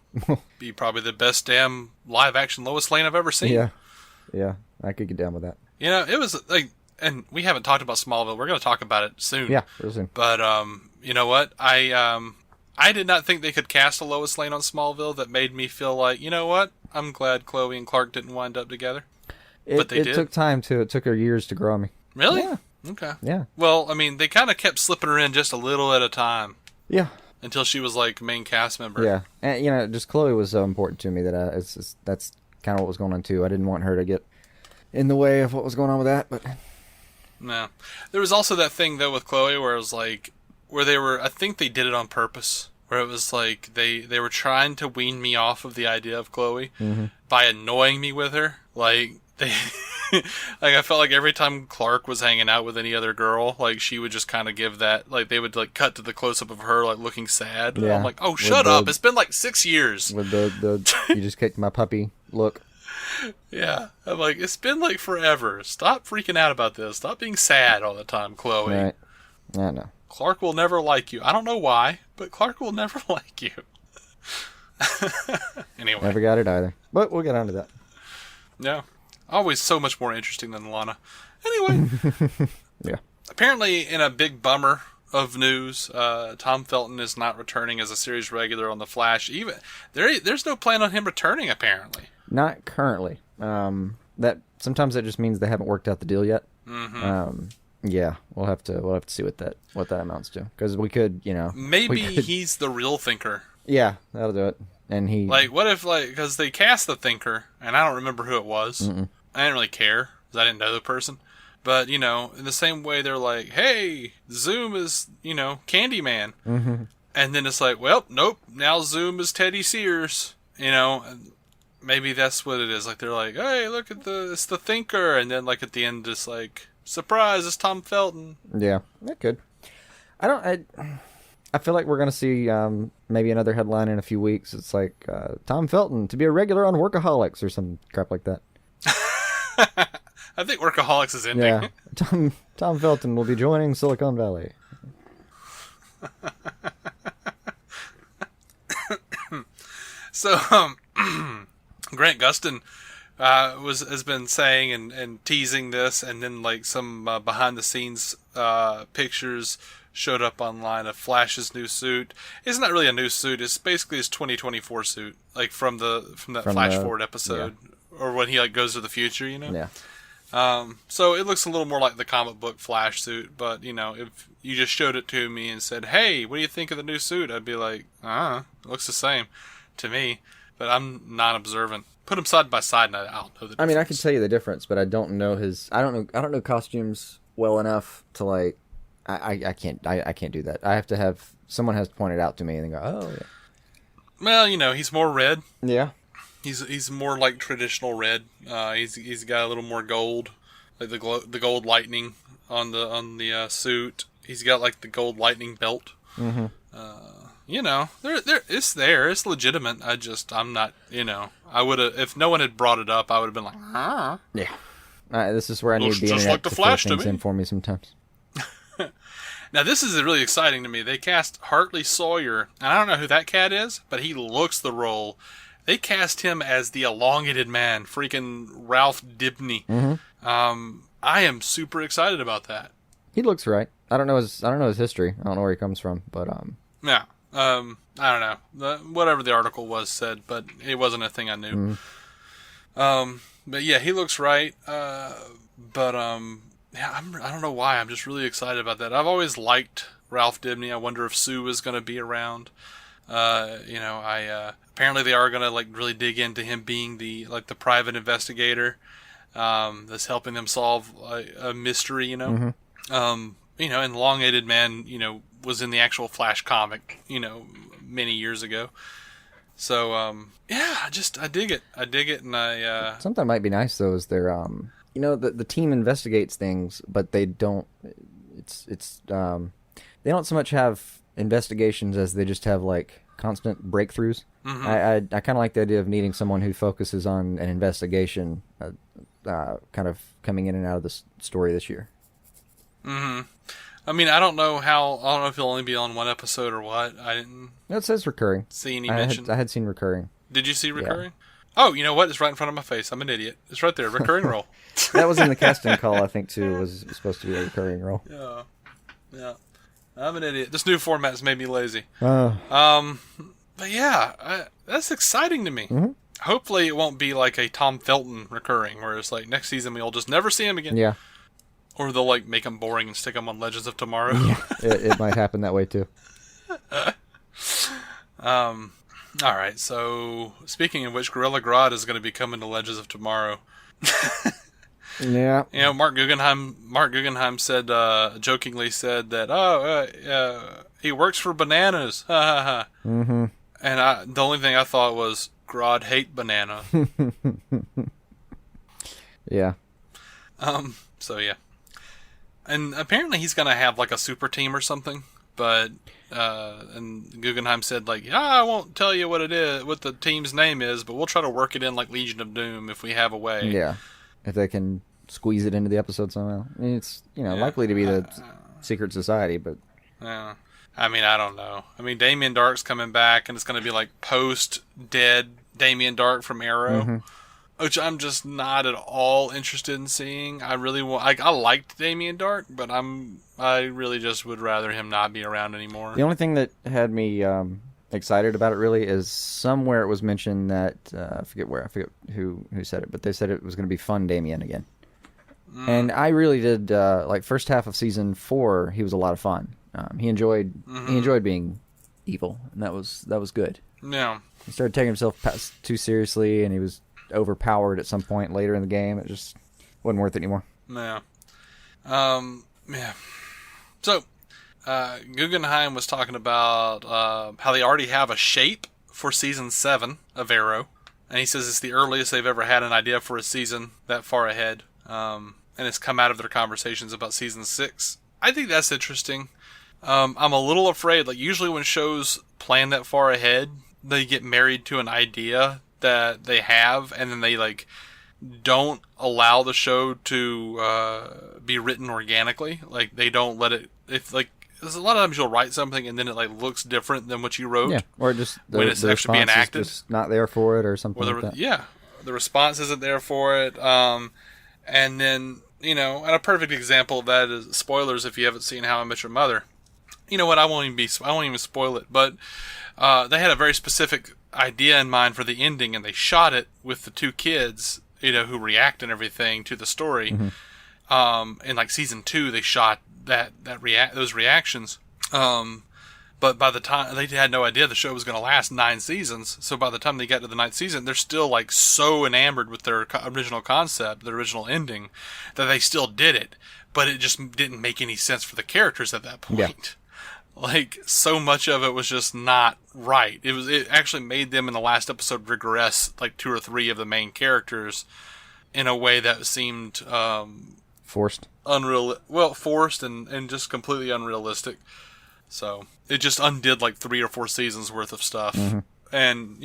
S1: Be probably the best damn live-action Lois Lane I've ever seen.
S2: Yeah. Yeah, I could get down with that.
S1: It was like, and we haven't talked about Smallville. We're going to talk about it soon.
S2: Yeah, real soon.
S1: But, you know what? I did not think they could cast a Lois Lane on Smallville that made me feel like, you know what? I'm glad Chloe and Clark didn't wind up together. But they did.
S2: It took time to. It took her years to grow on me.
S1: Really?
S2: Yeah.
S1: Okay.
S2: Yeah.
S1: Well, I mean, they kind of kept slipping her in just a little at a time.
S2: Yeah.
S1: Until she was like main cast member.
S2: Yeah, and just Chloe was so important to me that that's kind of what was going on too. I didn't want her to get in the way of what was going on with that, but
S1: no. There was also that thing though with Chloe where it was like, where they were, I think they did it on purpose, where it was like they were trying to wean me off of the idea of Chloe by annoying me with her. Like they. Like I felt like every time Clark was hanging out with any other girl, like she would just kind of give that, like they would like cut to the close up of her like looking sad. Yeah. I'm like, oh, shut up! It's been like 6 years.
S2: With the you just kicked my puppy look.
S1: Yeah, I'm like, it's been like forever. Stop freaking out about this. Stop being sad all the time, Chloe.
S2: Right. I know.
S1: Clark will never like you. I don't know why, but Clark will never like you. Anyway.
S2: Never got it either. But we'll get on to that.
S1: Yeah. Always so much more interesting than Lana. Anyway.
S2: Yeah.
S1: Apparently, in a big bummer of news, Tom Felton is not returning as a series regular on The Flash. Even there's no plan on him returning, apparently.
S2: Not currently. sometimes that just means they haven't worked out the deal yet.
S1: Mm-hmm.
S2: Yeah, we'll have to see what that amounts to, because we could,
S1: maybe he's the real Thinker.
S2: Yeah, that'll do it. And he
S1: what if because they cast the Thinker, and I don't remember who it was.
S2: Mm-mm.
S1: I didn't really care because I didn't know the person. But in the same way, they're like, "Hey, Zoom is Candyman,"
S2: mm-hmm.
S1: and then it's like, "Well, nope, now Zoom is Teddy Sears." And maybe that's what it is. Like they're like, "Hey, look at it's the Thinker," and then like at the end, it's like, "Surprise, it's Tom Felton."
S2: Yeah, that could. I feel like we're going to see maybe another headline in a few weeks. It's like, Tom Felton to be a regular on Workaholics or some crap like that.
S1: I think Workaholics is ending.
S2: Yeah, Tom Felton will be joining Silicon Valley.
S1: So, Grant Gustin has been saying and teasing this, and then like some behind the scenes pictures showed up online of Flash's new suit. It's not really a new suit. It's basically his 2024 suit, like from that Flash Forward episode, or when he like goes to the future.
S2: Yeah.
S1: So it looks a little more like the comic book Flash suit, but if you just showed it to me and said, "Hey, what do you think of the new suit?" I'd be like, it looks the same to me, but I'm not observant. Put them side by side, and I'll know the difference.
S2: I mean, I can tell you the difference, but I don't know I don't know costumes well enough to like. I can't do that. I have to have someone has to point it out to me and then go, "Oh, yeah."
S1: Well, he's more red.
S2: Yeah.
S1: He's more like traditional red. He's got a little more gold, like the gold lightning on the suit. He's got like the gold lightning belt.
S2: Mm-hmm.
S1: It's there. It's legitimate. I'm not. I would have, if no one had brought it up, I would have been like, huh?
S2: Yeah. This is where I need the
S1: just
S2: internet
S1: like the
S2: to
S1: Flash
S2: fill
S1: to
S2: things
S1: me.
S2: in for me sometimes.
S1: Now, this is really exciting to me. They cast Hartley Sawyer, and I don't know who that cat is, but he looks the role. They cast him as the elongated man, freaking Ralph Dibny.
S2: Mm-hmm.
S1: I am super excited about that.
S2: He looks right. I don't know his history. I don't know where he comes from, but
S1: yeah. I don't know. Whatever the article said, but it wasn't a thing I knew.
S2: Mm-hmm.
S1: But yeah, he looks right. Yeah, I don't know why. I'm just really excited about that. I've always liked Ralph Dibny. I wonder if Sue is going to be around. Apparently they are going to like really dig into him being the private investigator that's helping them solve a mystery.
S2: Mm-hmm.
S1: And Elongated Man, was in the actual Flash comic, many years ago. So I dig it. I dig it, and
S2: something might be nice though is their the team investigates things, but they don't. They don't so much have investigations as they just have like constant breakthroughs.
S1: Mm-hmm.
S2: I kind of like the idea of needing someone who focuses on an investigation, kind of coming in and out of the story this year.
S1: Mm-hmm. I mean, I don't know if he'll only be on one episode or what. I didn't.
S2: No, it says recurring.
S1: See any mention?
S2: I had seen recurring.
S1: Did you see recurring?
S2: Yeah.
S1: Oh, you know what? It's right in front of my face. I'm an idiot. It's right there. Recurring role.
S2: That was in the casting call, I think, too. Was supposed to be a recurring role.
S1: Yeah. I'm an idiot. This new format's made me lazy.
S2: Oh.
S1: But yeah, that's exciting to me.
S2: Mm-hmm.
S1: Hopefully it won't be like a Tom Felton recurring, where it's like next season we'll just never see him again.
S2: Yeah.
S1: Or they'll like make him boring and stick him on Legends of Tomorrow.
S2: Yeah, it might happen that way too.
S1: All right, so speaking of which, Gorilla Grodd is going to be coming to Legends of Tomorrow.
S2: Yeah.
S1: Mark Guggenheim said, jokingly said that, he works for bananas.
S2: Mm-hmm.
S1: And the only thing I thought was, Grodd hate banana.
S2: Yeah.
S1: So yeah. And apparently he's going to have like a super team or something, but, and Guggenheim said like, I won't tell you what it is, what the team's name is, but we'll try to work it in like Legion of Doom if we have a way.
S2: Yeah. If they can squeeze it into the episode somehow. I mean, it's, likely to be the Secret Society, but.
S1: Yeah. I mean, I don't know. I mean, Damien Dark's coming back, and it's going to be like post-dead Damien Dark from Arrow.
S2: Mm-hmm.
S1: Which I'm just not at all interested in seeing. I really want. I liked Damien Dark, but I really just would rather him not be around anymore.
S2: The only thing that had me excited about it really is somewhere it was mentioned that I forget who said it, but they said it was going to be Fun Damien again. And I really did like first half of season 4. He was a lot of fun. He enjoyed being evil, and that was good.
S1: Yeah.
S2: He started taking himself too seriously, and he was overpowered at some point later in the game. It just wasn't worth it anymore.
S1: Yeah. Yeah. So, Guggenheim was talking about how they already have a shape for season 7 of Arrow, and he says it's the earliest they've ever had an idea for a season that far ahead, and it's come out of their conversations about season 6. I think that's interesting. I'm a little afraid, like usually when shows plan that far ahead, they get married to an idea that they have, and then they like don't allow the show to be written organically. Like they don't let it. If like there's a lot of times you'll write something and then it like looks different than what you wrote.
S2: Yeah, or just
S1: when it's actually being acted,
S2: just not there for it or something like that.
S1: Yeah, the response isn't there for it. And then and a perfect example of that is spoilers if you haven't seen How I Met Your Mother. You know what? I won't even spoil it, but they had a very specific idea in mind for the ending, and they shot it with the 2 kids, who react and everything to the story. Mm-hmm. In like season 2, they shot those reactions. But by the time they had no idea the show was going to last 9 seasons, so by the time they got to the 9th season, they're still like so enamored with their original concept, their original ending, that they still did it. But it just didn't make any sense for the characters at that point. Yeah. Like, so much of it was just not right. It actually made them in the last episode regress like 2 or 3 of the main characters in a way that seemed
S2: forced.
S1: Forced and just completely unrealistic. So it just undid like 3 or 4 seasons worth of stuff. Mm-hmm. And,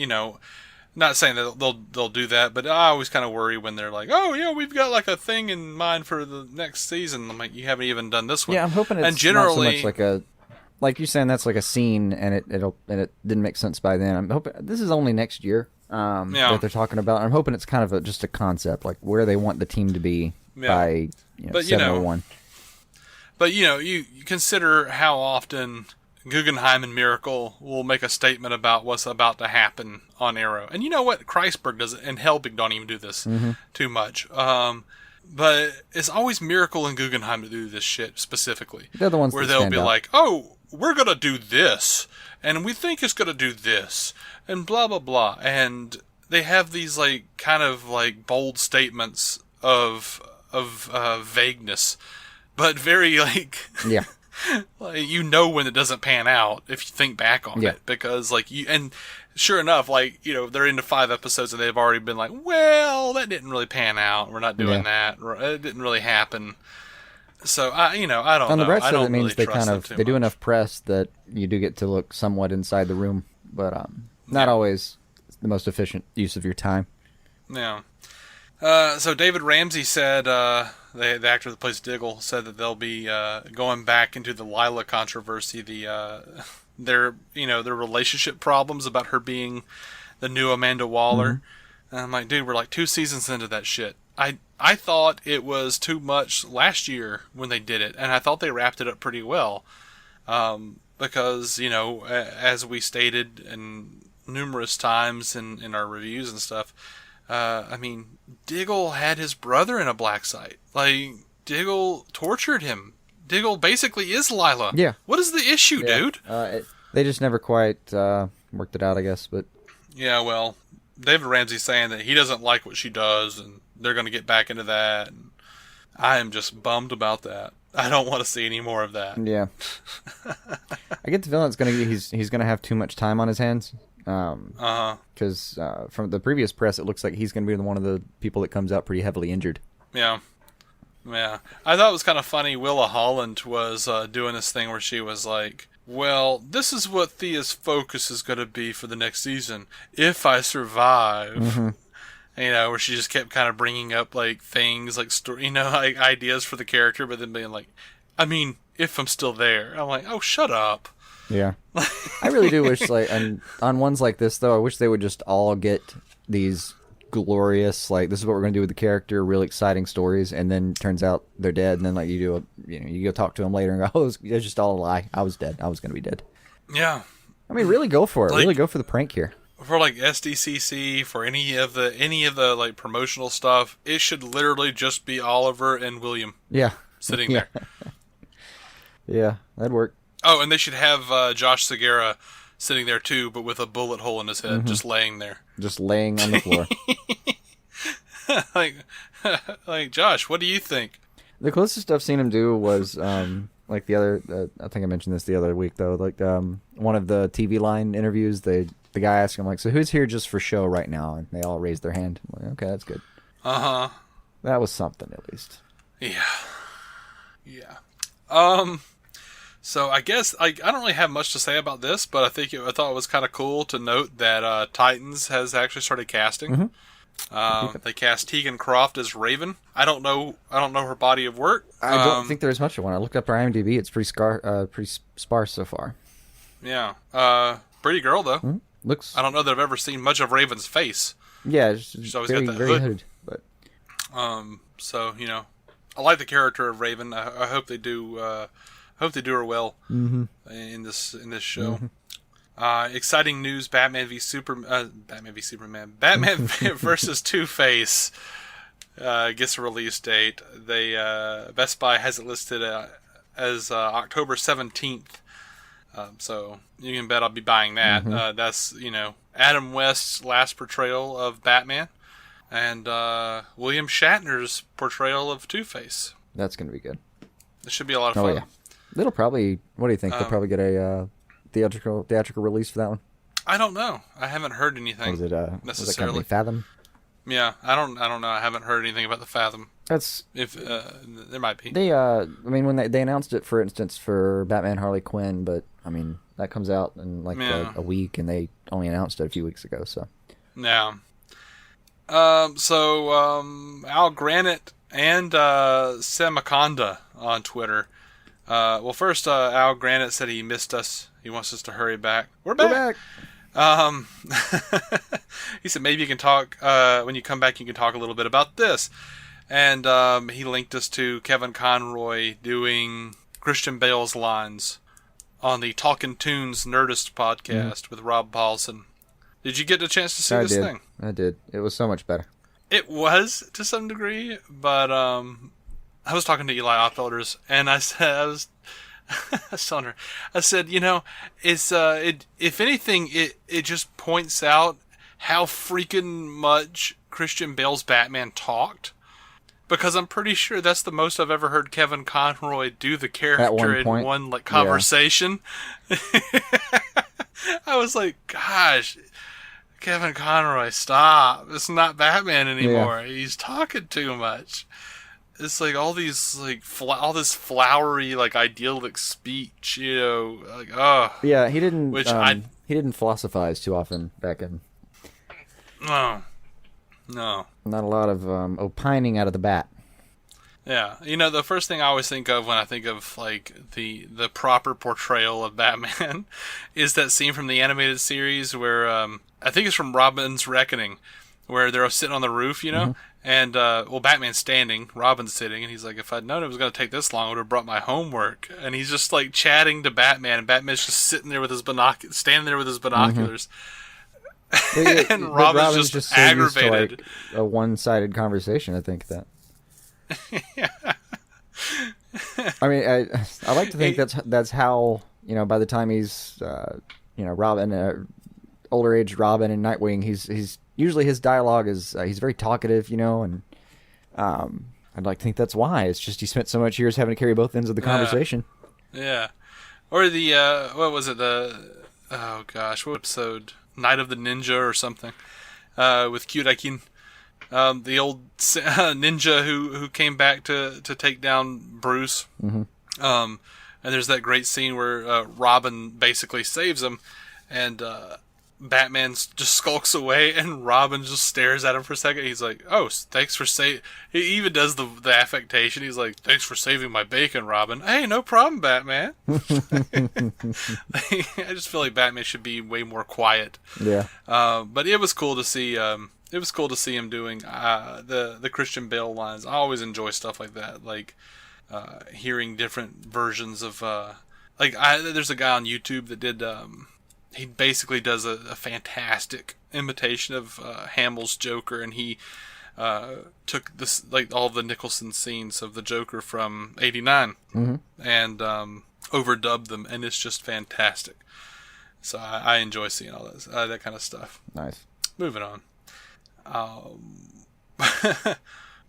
S1: not saying that they'll do that, but I always kind of worry when they're like, oh, yeah, we've got like a thing in mind for the next season. I'm like, you haven't even done this one.
S2: Yeah, I'm hoping it's not so much like a... Like you're saying, that's like a scene, and it didn't make sense by then. I'm hoping this is only next year that they're talking about. I'm hoping it's kind of just a concept, like where they want the team to be by 701.
S1: But you consider how often Guggenheim and Miracle will make a statement about what's about to happen on Arrow, and you know what? Kreisberg does it, and Helbig don't even do this too much. But it's always Miracle and Guggenheim to do this shit specifically.
S2: They're the ones
S1: where
S2: that
S1: they'll
S2: stand
S1: be
S2: out.
S1: like, oh, we're going to do this, and we think it's going to do this, and blah, blah, blah. And they have these, like, kind of, like, bold statements of vagueness, but very, like...
S2: Yeah.
S1: Like, when it doesn't pan out if you think back on it. Because, like, and sure enough, like, they're into 5 episodes and they've already been like, well, that didn't really pan out. We're not doing that. It didn't really happen. So, I don't know.
S2: On the bright side, it means
S1: really
S2: they do enough press that you do get to look somewhat inside the room, but not always the most efficient use of your time.
S1: Yeah. So David Ramsey said, the actor that plays Diggle, said that they'll be going back into the Lila controversy, their relationship problems about her being the new Amanda Waller. Mm-hmm. And I'm like, dude, we're like 2 seasons into that shit. I thought it was too much last year when they did it, and I thought they wrapped it up pretty well. Because, as we stated numerous times in our reviews and stuff, Diggle had his brother in a black site. Like, Diggle tortured him. Diggle basically is Lila.
S2: Yeah.
S1: What is the issue, dude?
S2: They just never quite worked it out, I guess. But
S1: yeah, well, David Ramsey's saying that he doesn't like what she does, and they're going to get back into that. And I am just bummed about that. I don't want to see any more of that.
S2: Yeah. I get the feeling he's going to have too much time on his hands. Because from the previous press, it looks like he's going to be one of the people that comes out pretty heavily injured.
S1: Yeah. Yeah. I thought it was kind of funny. Willa Holland was doing this thing where she was like, well, this is what Thea's focus is going to be for the next season. If I survive. Mm-hmm. Where she just kept kind of bringing up, like, things, like, like ideas for the character, but then being like, if I'm still there. I'm like, oh, shut up.
S2: Yeah. I really do wish, like, on ones like this, though, I wish they would just all get these glorious, like, this is what we're going to do with the character, really exciting stories, and then turns out they're dead, and then, like, you go talk to them later and go, oh, it was just all a lie. I was dead. I was going to be dead.
S1: Yeah.
S2: I mean, really go for it.
S1: Like,
S2: really go for the prank here.
S1: For like SDCC, for any of the like promotional stuff, it should literally just be Oliver and William.
S2: Yeah.
S1: Sitting there.
S2: Yeah, that'd work.
S1: Oh, and they should have Josh Segura sitting there too, but with a bullet hole in his head, just laying there.
S2: Just laying on the floor.
S1: like Josh, what do you think?
S2: The closest I've seen him do was like the other. I think I mentioned this the other week though. Like one of the TV line interviews, the guy asked him like, "So who's here just for show right now?" And they all raised their hand. I'm like, okay, that's good. That was something at least.
S1: Yeah. So I guess I don't really have much to say about this, but I thought it was kind of cool to note that Titans has actually started casting. They cast Tegan Croft as Raven. I don't know her body of work.
S2: I don't think there's much of one. I looked up her IMDb. It's pretty sparse so far.
S1: Yeah. Pretty girl though.
S2: Mm-hmm. Looks.
S1: I don't know that I've ever seen much of Raven's face.
S2: Yeah,
S1: she's always
S2: very,
S1: got that
S2: very
S1: hood.
S2: hooded. But
S1: so I like the character of Raven. I hope they do. Hope they do her well in this show. Exciting news: Batman versus Two-Face gets a release date. They Best Buy has it listed as October 17th. So you can bet I'll be buying that. That's Adam West's last portrayal of Batman, and William Shatner's portrayal of Two-Face.
S2: That's gonna be good.
S1: It should be a lot of fun.
S2: Yeah. It'll probably. What do you think? They'll probably get a theatrical release for that one.
S1: I don't know. I haven't heard anything.
S2: Was it
S1: necessarily?
S2: Was it company Fathom?
S1: Yeah, I don't know. I haven't heard anything about the Fathom.
S2: That's
S1: if there might be.
S2: They I mean when they announced it, for instance, for Batman Harley Quinn, but I mean that comes out in like a week, and they only announced it a few weeks ago. So
S1: yeah. Al Granite and Semaconda on Twitter. Well, first, Al Granite said he missed us. He wants us to hurry back. We're back. He said maybe you can talk when you come back. You can talk a little bit about this, and he linked us to Kevin Conroy doing Christian Bale's lines on the Talkin' Tunes Nerdist podcast with Rob Paulson. Did you get a chance to see this thing?
S2: I did. It was so much better.
S1: It was to some degree, but I was talking to Eli Opfelders, and I was telling her, I said, it's if anything, it just points out how freaking much Christian Bale's Batman talked, because I'm pretty sure that's the most I've ever heard Kevin Conroy do the character in one like conversation. Yeah. I was like, gosh, Kevin Conroy, stop! It's not Batman anymore. Yeah. He's talking too much. It's like all these all this flowery idyllic speech,
S2: Yeah, he didn't. He didn't philosophize too often back in.
S1: No.
S2: Not a lot of opining out of the bat.
S1: Yeah, the first thing I always think of when I think of the proper portrayal of Batman is that scene from the animated series where I think it's from Robin's Reckoning, where they're sitting on the roof, and Batman's standing, Robin's sitting, and he's like, if I'd known it was going to take this long, I would have brought my homework. And he's just chatting to Batman, and Batman's just sitting there with his standing there with his binoculars. And Robin's just aggravated.
S2: Used to, a one-sided conversation, I think that.
S1: Yeah.
S2: I mean, I like to think that's how by the time he's Robin, older age Robin and Nightwing, he's usually his dialogue is he's very talkative, and I'd like to think that's why. It's just he spent so much years having to carry both ends of the conversation.
S1: Yeah, or the what was it? Oh gosh, what episode? Night of the Ninja or something with Kyuraikin. The old ninja who came back to take down Bruce. And there's that great scene where Robin basically saves him, and Batman just skulks away, and Robin just stares at him for a second. He's like, "Oh, thanks for saving." He even does the affectation. He's like, "Thanks for saving my bacon, Robin." Hey, no problem, Batman. I just feel like Batman should be way more quiet.
S2: Yeah.
S1: But it was cool to see. It was cool to see him doing the Christian Bale lines. I always enjoy stuff like that, hearing different versions of. There's a guy on YouTube that did. he basically does a fantastic imitation of Hamill's Joker, and he took this like all the Nicholson scenes of the Joker from '89 and overdubbed them, and it's just fantastic. So I enjoy seeing all that kind of stuff.
S2: Nice.
S1: Moving on.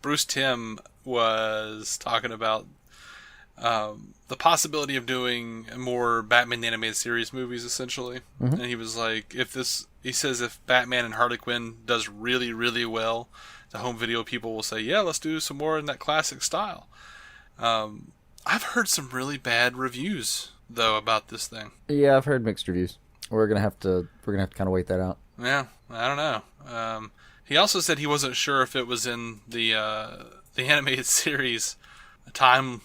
S1: Bruce Timm was talking about the possibility of doing more Batman animated series movies, essentially. And he was like, he says if Batman and Harley Quinn does really, really well, the home video people will say, yeah, let's do some more in that classic style. I've heard some really bad reviews though about this thing.
S2: Yeah, I've heard mixed reviews. We're gonna have to kind of wait that out.
S1: Yeah, I don't know. He also said he wasn't sure if it was in the animated series timeline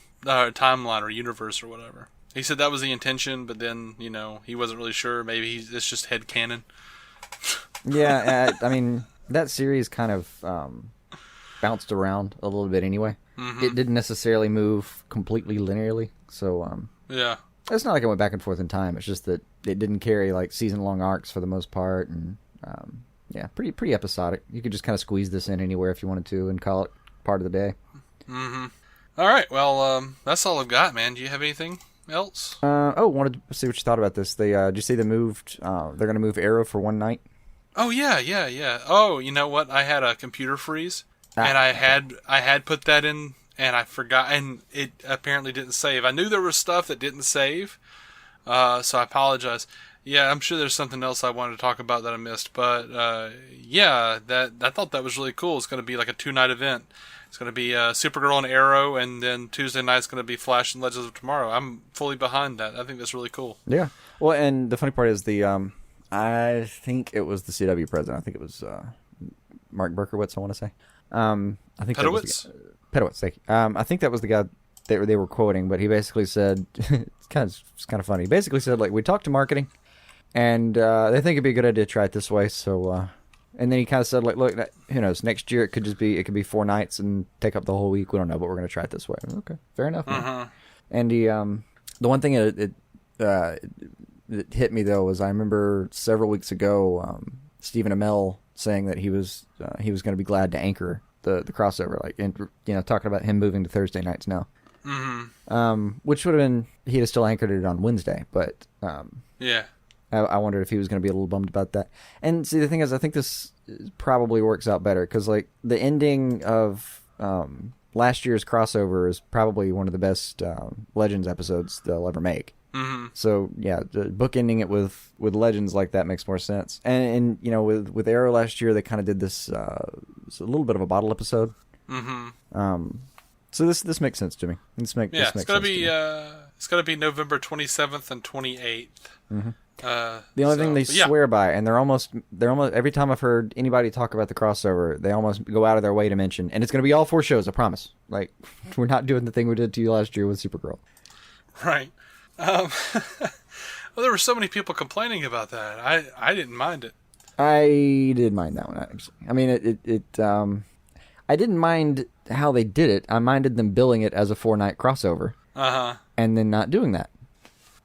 S1: or universe or whatever. He said that was the intention, but then he wasn't really sure. Maybe it's just headcanon.
S2: Yeah, I mean that series kind of bounced around a little bit anyway. It didn't necessarily move completely linearly, so
S1: yeah.
S2: It's not like it went back and forth in time. It's just that it didn't carry like season-long arcs for the most part, and yeah, pretty episodic. You could just kind of squeeze this in anywhere if you wanted to and call it part of the day.
S1: All right, well, that's all I've got, man. Do you have anything else?
S2: Wanted to see what you thought about this. Did you see they moved? They're going to move Arrow for one night.
S1: Oh yeah. Oh, you know what? I had a computer freeze, and I had put that in. And I forgot, and it apparently didn't save. I knew there was stuff that didn't save, so I apologize. Yeah, I'm sure there's something else I wanted to talk about that I missed, but yeah, I thought that was really cool. It's going to be like a 2-night event. It's going to be Supergirl and Arrow, and then Tuesday night's going to be Flash and Legends of Tomorrow. I'm fully behind that. I think that's really cool.
S2: Yeah. Well, and the funny part is I think it was the CW president. I think it was Mark Berkowitz, I want to say. I think
S1: Pedowitz?
S2: Pedowitz, thank you. I think that was the guy they were quoting, but he basically said, it's kind of funny. He basically said, like, we talked to marketing, and they think it'd be a good idea to try it this way. So, and then he kind of said, like, look, who knows? Next year it could be 4 nights and take up the whole week. We don't know, but we're going to try it this way. Okay, fair enough. And he, the one thing it hit me though was I remember several weeks ago, Stephen Amell saying that he was going to be glad to anchor the crossover, like, and talking about him moving to Thursday nights now. Which would have been, he'd have still anchored it on Wednesday, but
S1: yeah,
S2: I wondered if he was going to be a little bummed about that. And see, the thing is, I think this probably works out better because, like, the ending of last year's crossover is probably one of the best Legends episodes they'll ever make. So yeah, bookending it with Legends like that makes more sense. And with Arrow last year, they kind of did this a little bit of a bottle episode. So this makes sense to me. It's gonna
S1: be November 27th and 28th.
S2: The only thing they swear by, and they're almost every time I've heard anybody talk about the crossover, they almost go out of their way to mention, and it's going to be all 4 shows, I promise. Like, we're not doing the thing we did to you last year with Supergirl.
S1: Right. Well, there were so many people complaining about that. I didn't mind it.
S2: I did mind that one, actually. I mean, I didn't mind how they did it. I minded them billing it as a 4-night crossover. And then not doing that.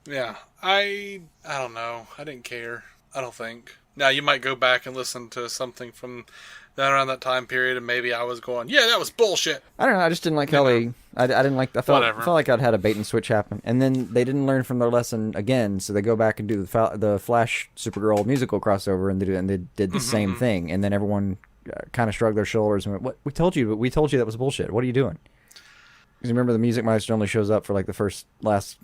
S1: Yeah. I don't know. I didn't care. I don't think. Now, you might go back and listen to something from around that time period, and maybe I was going, yeah, that was bullshit.
S2: I don't know. I just didn't like how they... I didn't like... I felt like I'd had a bait and switch happen. And then they didn't learn from their lesson again, so they go back and do the Flash Supergirl musical crossover, and they did the same thing. And then everyone kind of shrugged their shoulders and went, "What? We told you that was bullshit. What are you doing?" Because remember, the Music Meister only shows up for like the last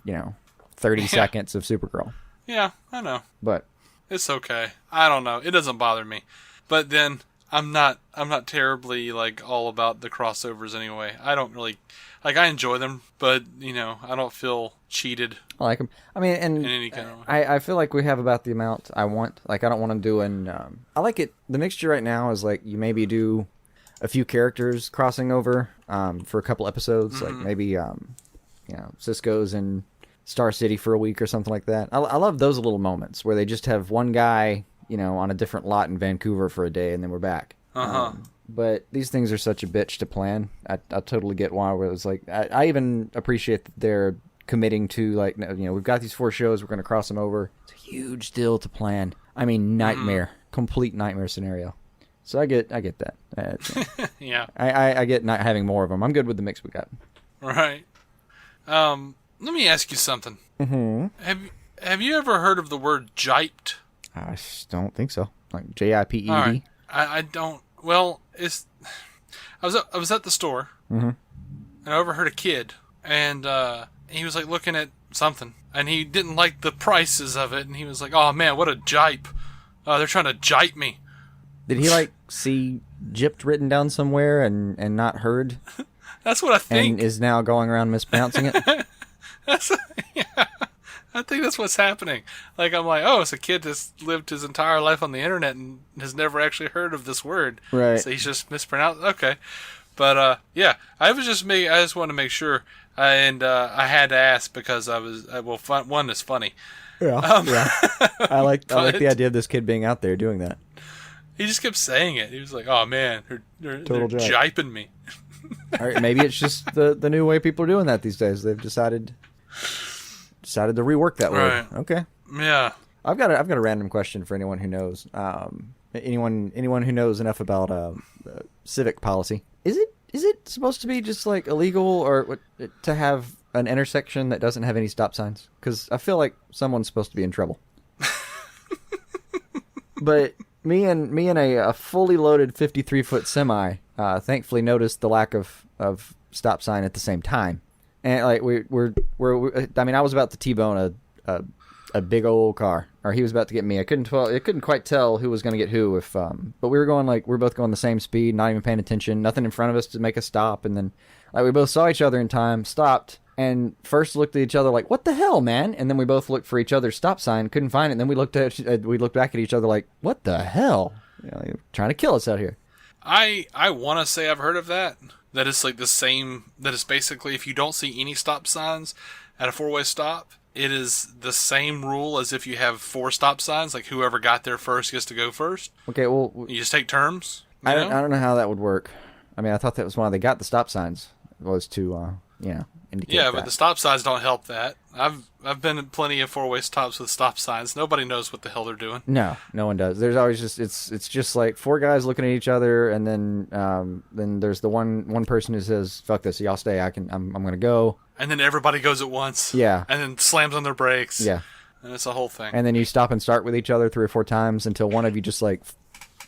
S2: 30 seconds of Supergirl.
S1: Yeah, I know.
S2: But
S1: it's okay. I don't know. It doesn't bother me. But then I'm not terribly like all about the crossovers anyway. I don't really I enjoy them, but I don't feel cheated.
S2: I like them. I mean, and
S1: in any kind of way.
S2: I feel like we have about the amount I want. Like, I don't want to do I like it. The mixture right now is like you maybe do a few characters crossing over for a couple episodes, like maybe Cisco's in Star City for a week or something like that. I love those little moments where they just have one guy on a different lot in Vancouver for a day and then we're back. But these things are such a bitch to plan. I totally get why. Where it was like I even appreciate that they're committing to, like, we've got these 4 shows, we're going to cross them over. It's a huge deal to plan. I mean, nightmare, complete nightmare scenario. So I get that.
S1: Yeah.
S2: I get not having more of them. I'm good with the mix we got.
S1: Right. Let me ask you something.
S2: Mm-hmm.
S1: Have you ever heard of the word jiped?
S2: I don't think so. Like JIPED?
S1: Right. I don't. Well, I was at the store,
S2: mm-hmm.
S1: and I overheard a kid, and he was like looking at something, and he didn't like the prices of it, and he was like, "Oh man, what a jipe! They're trying to jipe me."
S2: Did he like see gypped written down somewhere and not heard?
S1: That's what I think.
S2: And is now going around mispronouncing it?
S1: Yeah. I think that's what's happening. Like, I'm like, oh, it's a kid that's lived his entire life on the internet and has never actually heard of this word.
S2: Right.
S1: So he's just mispronounced. Okay. But, yeah, I just wanted to make sure. And I had to ask because one is funny.
S2: Yeah. Yeah. I like the idea of this kid being out there doing that.
S1: He just kept saying it. He was like, oh, man, they're jiping me.
S2: All right, maybe it's just the new way people are doing that these days. They've decided to rework that word.
S1: Right.
S2: Okay.
S1: Yeah.
S2: I've got a random question for anyone who knows. Anyone who knows enough about civic policy. Is it supposed to be just like illegal or to have an intersection that doesn't have any stop signs? Because I feel like someone's supposed to be in trouble. But me and a fully loaded 53-foot semi thankfully noticed the lack of stop sign at the same time. And like I mean, I was about to T-bone a big old car, or he was about to get me. I couldn't quite tell who was going to get who. But we were both going the same speed, not even paying attention, nothing in front of us to make us stop. And then like we both saw each other in time, stopped, and first looked at each other like, "What the hell, man?" And then we both looked for each other's stop sign, couldn't find it. And then we looked back at each other like, "What the hell? You're trying to kill us out here."
S1: I want to say I've heard of that. That is like the same. That is basically if you don't see any stop signs at a 4-way stop, it is the same rule as if you have 4 stop signs. Like whoever got there first gets to go first.
S2: Okay, well,
S1: you just take turns.
S2: I don't know how that would work. I mean, I thought that was why they got the stop signs was to indicate.
S1: Yeah,
S2: that.
S1: but the stop signs don't help that. I've been in plenty of 4-way stops with stop signs. Nobody knows what the hell they're doing.
S2: No one does. There's always just it's just like 4 guys looking at each other, and then there's the one person who says, "Fuck this, y'all stay. I'm gonna go." And
S1: then everybody goes at once.
S2: Yeah.
S1: And then slams on their brakes.
S2: Yeah.
S1: And it's a whole thing.
S2: And then you stop and start with each other 3 or 4 times until one of you just like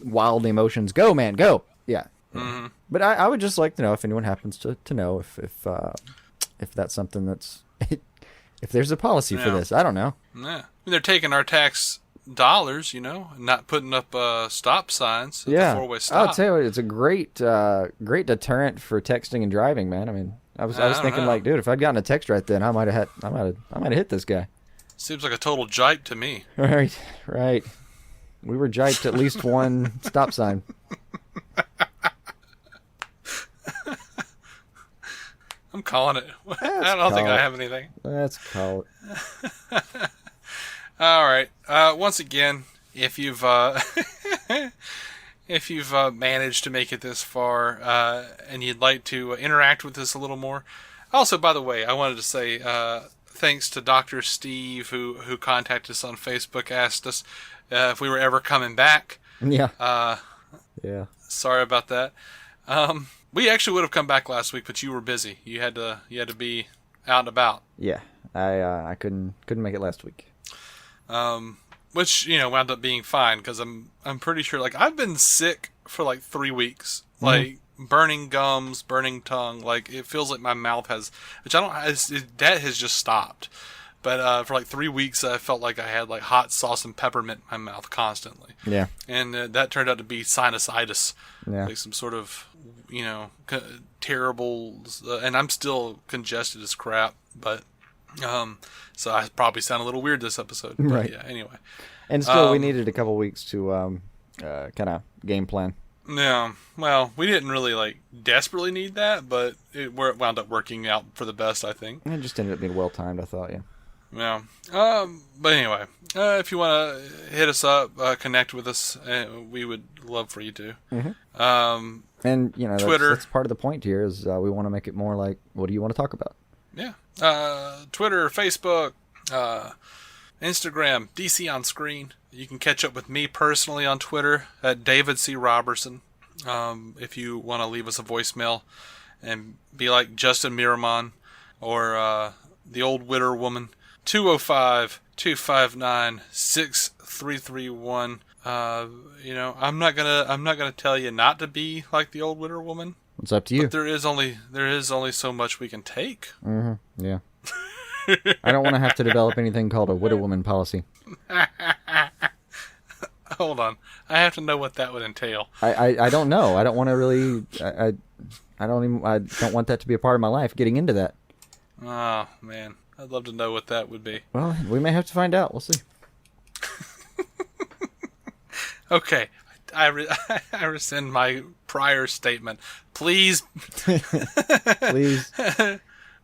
S2: wild emotions. Go, man, go. Yeah.
S1: Mm-hmm.
S2: But I would just like to know if anyone happens to know if that's something that's if there's a policy for this. I don't know.
S1: Yeah. I mean, they're taking our tax dollars, and not putting up stop signs at the 4-way stop.
S2: I'll tell you, it's a great deterrent for texting and driving, man. I mean, I was thinking like, dude, if I'd gotten a text right then, I might have hit this guy.
S1: Seems like a total jipe to me.
S2: Right. We were jiped at least one stop sign.
S1: I'm calling it. I don't think I have anything.
S2: Let's call it.
S1: All right. Once again, if you've managed to make it this far and you'd like to interact with us a little more. Also, by the way, I wanted to say thanks to Dr. Steve who contacted us on Facebook, asked us if we were ever coming back.
S2: Yeah. Yeah.
S1: Sorry about that. We actually would have come back last week, but you were busy. You had to be out and about.
S2: Yeah, I couldn't make it last week.
S1: Which wound up being fine because I'm pretty sure like I've been sick for like 3 weeks, like burning gums, burning tongue. Like it feels like my mouth has, which I don't. That has just stopped. But for like 3 weeks, I felt like I had like hot sauce and peppermint in my mouth constantly.
S2: Yeah.
S1: And that turned out to be sinusitis.
S2: Yeah.
S1: Like some sort of, terrible, and I'm still congested as crap, but, so I probably sound a little weird this episode. But
S2: right.
S1: Yeah, anyway.
S2: And still, we needed a couple weeks to, kind of game plan.
S1: Yeah. Well, we didn't really like desperately need that, but it wound up working out for the best, I think.
S2: It just ended up being well timed, I thought, yeah.
S1: Yeah. But anyway, if you want to hit us up, connect with us, we would love for you to.
S2: Mm-hmm. And,
S1: Twitter.
S2: That's part of the point here is we want to make it more like, what do you want to talk about?
S1: Yeah. Twitter, Facebook, Instagram, DC on Screen. You can catch up with me personally on Twitter at David C. Robertson. If you want to leave us a voicemail and be like Justin Miramon or the old Witter Woman, 205-259-6331. I'm not gonna tell you not to be like the old Witter Woman.
S2: It's up to you.
S1: But there is only so much we can take.
S2: Mm-hmm. Yeah. I don't want to have to develop anything called a Witter Woman policy.
S1: Hold on, I have to know what that would entail.
S2: I don't know. I don't want to really. I don't want that to be a part of my life. Getting into that.
S1: Oh man, I'd love to know what that would be.
S2: Well, we may have to find out. We'll see.
S1: Okay, I rescind my prior statement. Please,
S2: please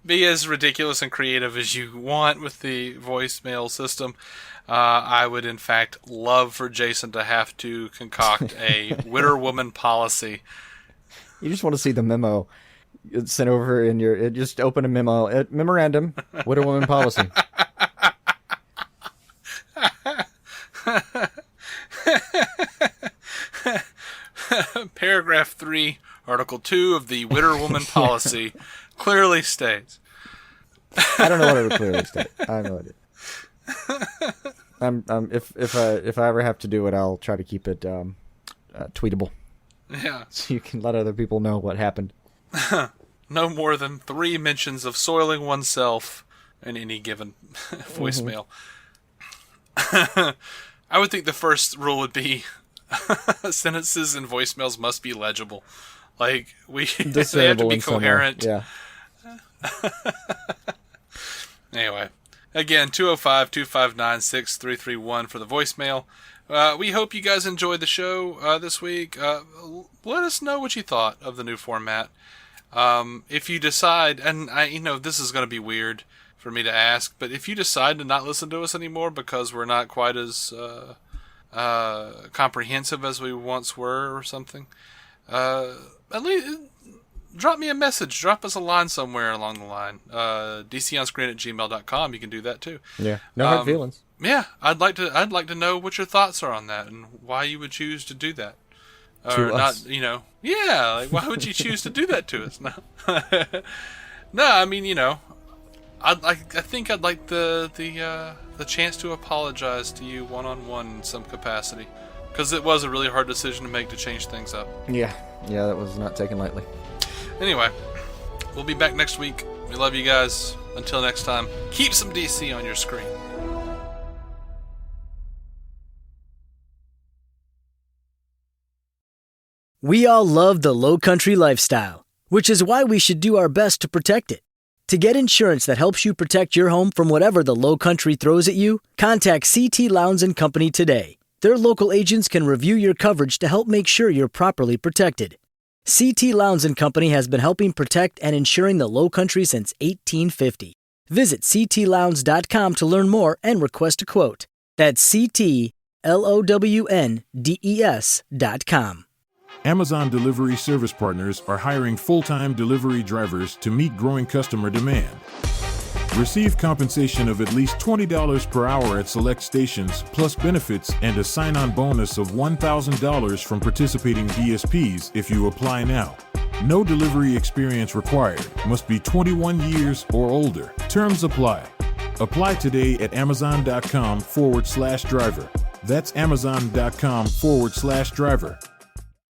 S1: be as ridiculous and creative as you want with the voicemail system. I would, in fact, love for Jason to have to concoct a Witter Woman policy.
S2: You just want to see the memo sent over in your... Just open a memorandum, Witter Woman policy.
S1: Paragraph 3, Article 2 of the Witter Woman policy clearly states...
S2: I don't know what it would clearly state. I have no idea. If I ever have to do it, I'll try to keep it tweetable.
S1: Yeah.
S2: So you can let other people know what happened.
S1: No more than 3 mentions of soiling oneself in any given voicemail. I would think the first rule would be sentences and voicemails must be legible. Like they have to be coherent.
S2: Yeah.
S1: Anyway, again, 205-259-6331 for the voicemail. We hope you guys enjoyed the show this week. Let us know what you thought of the new format. If you decide, and this is going to be weird for me to ask, but if you decide to not listen to us anymore because we're not quite as comprehensive as we once were or something, at least drop me a message. Drop us a line somewhere along the line. DCOnScreen@gmail.com. You can do that too.
S2: Yeah. No hard feelings.
S1: Yeah, I'd like to know what your thoughts are on that and why you would choose to do that.
S2: To
S1: or
S2: us.
S1: Not, yeah, like why would you choose to do that to us? No. No, I mean, I think I'd like the chance to apologize to you one-on-one in some capacity, because it was a really hard decision to make to change things up.
S2: Yeah, that was not taken lightly.
S1: Anyway, we'll be back next week. We love you guys. Until next time, keep some DC on your screen.
S5: We all love the Low Country lifestyle, which is why we should do our best to protect it. To get insurance that helps you protect your home from whatever the Low Country throws at you, contact CT Lowndes & Company today. Their local agents can review your coverage to help make sure you're properly protected. CT Lowndes & Company has been helping protect and insuring the Low Country since 1850. Visit ctlowndes.com to learn more and request a quote. That's CTLOWNDES.com.
S6: Amazon Delivery Service Partners are hiring full-time delivery drivers to meet growing customer demand. Receive compensation of at least $20 per hour at select stations, plus benefits and a sign-on bonus of $1,000 from participating DSPs if you apply now. No delivery experience required. Must be 21 years or older. Terms apply. Apply today at amazon.com/driver. That's amazon.com/driver.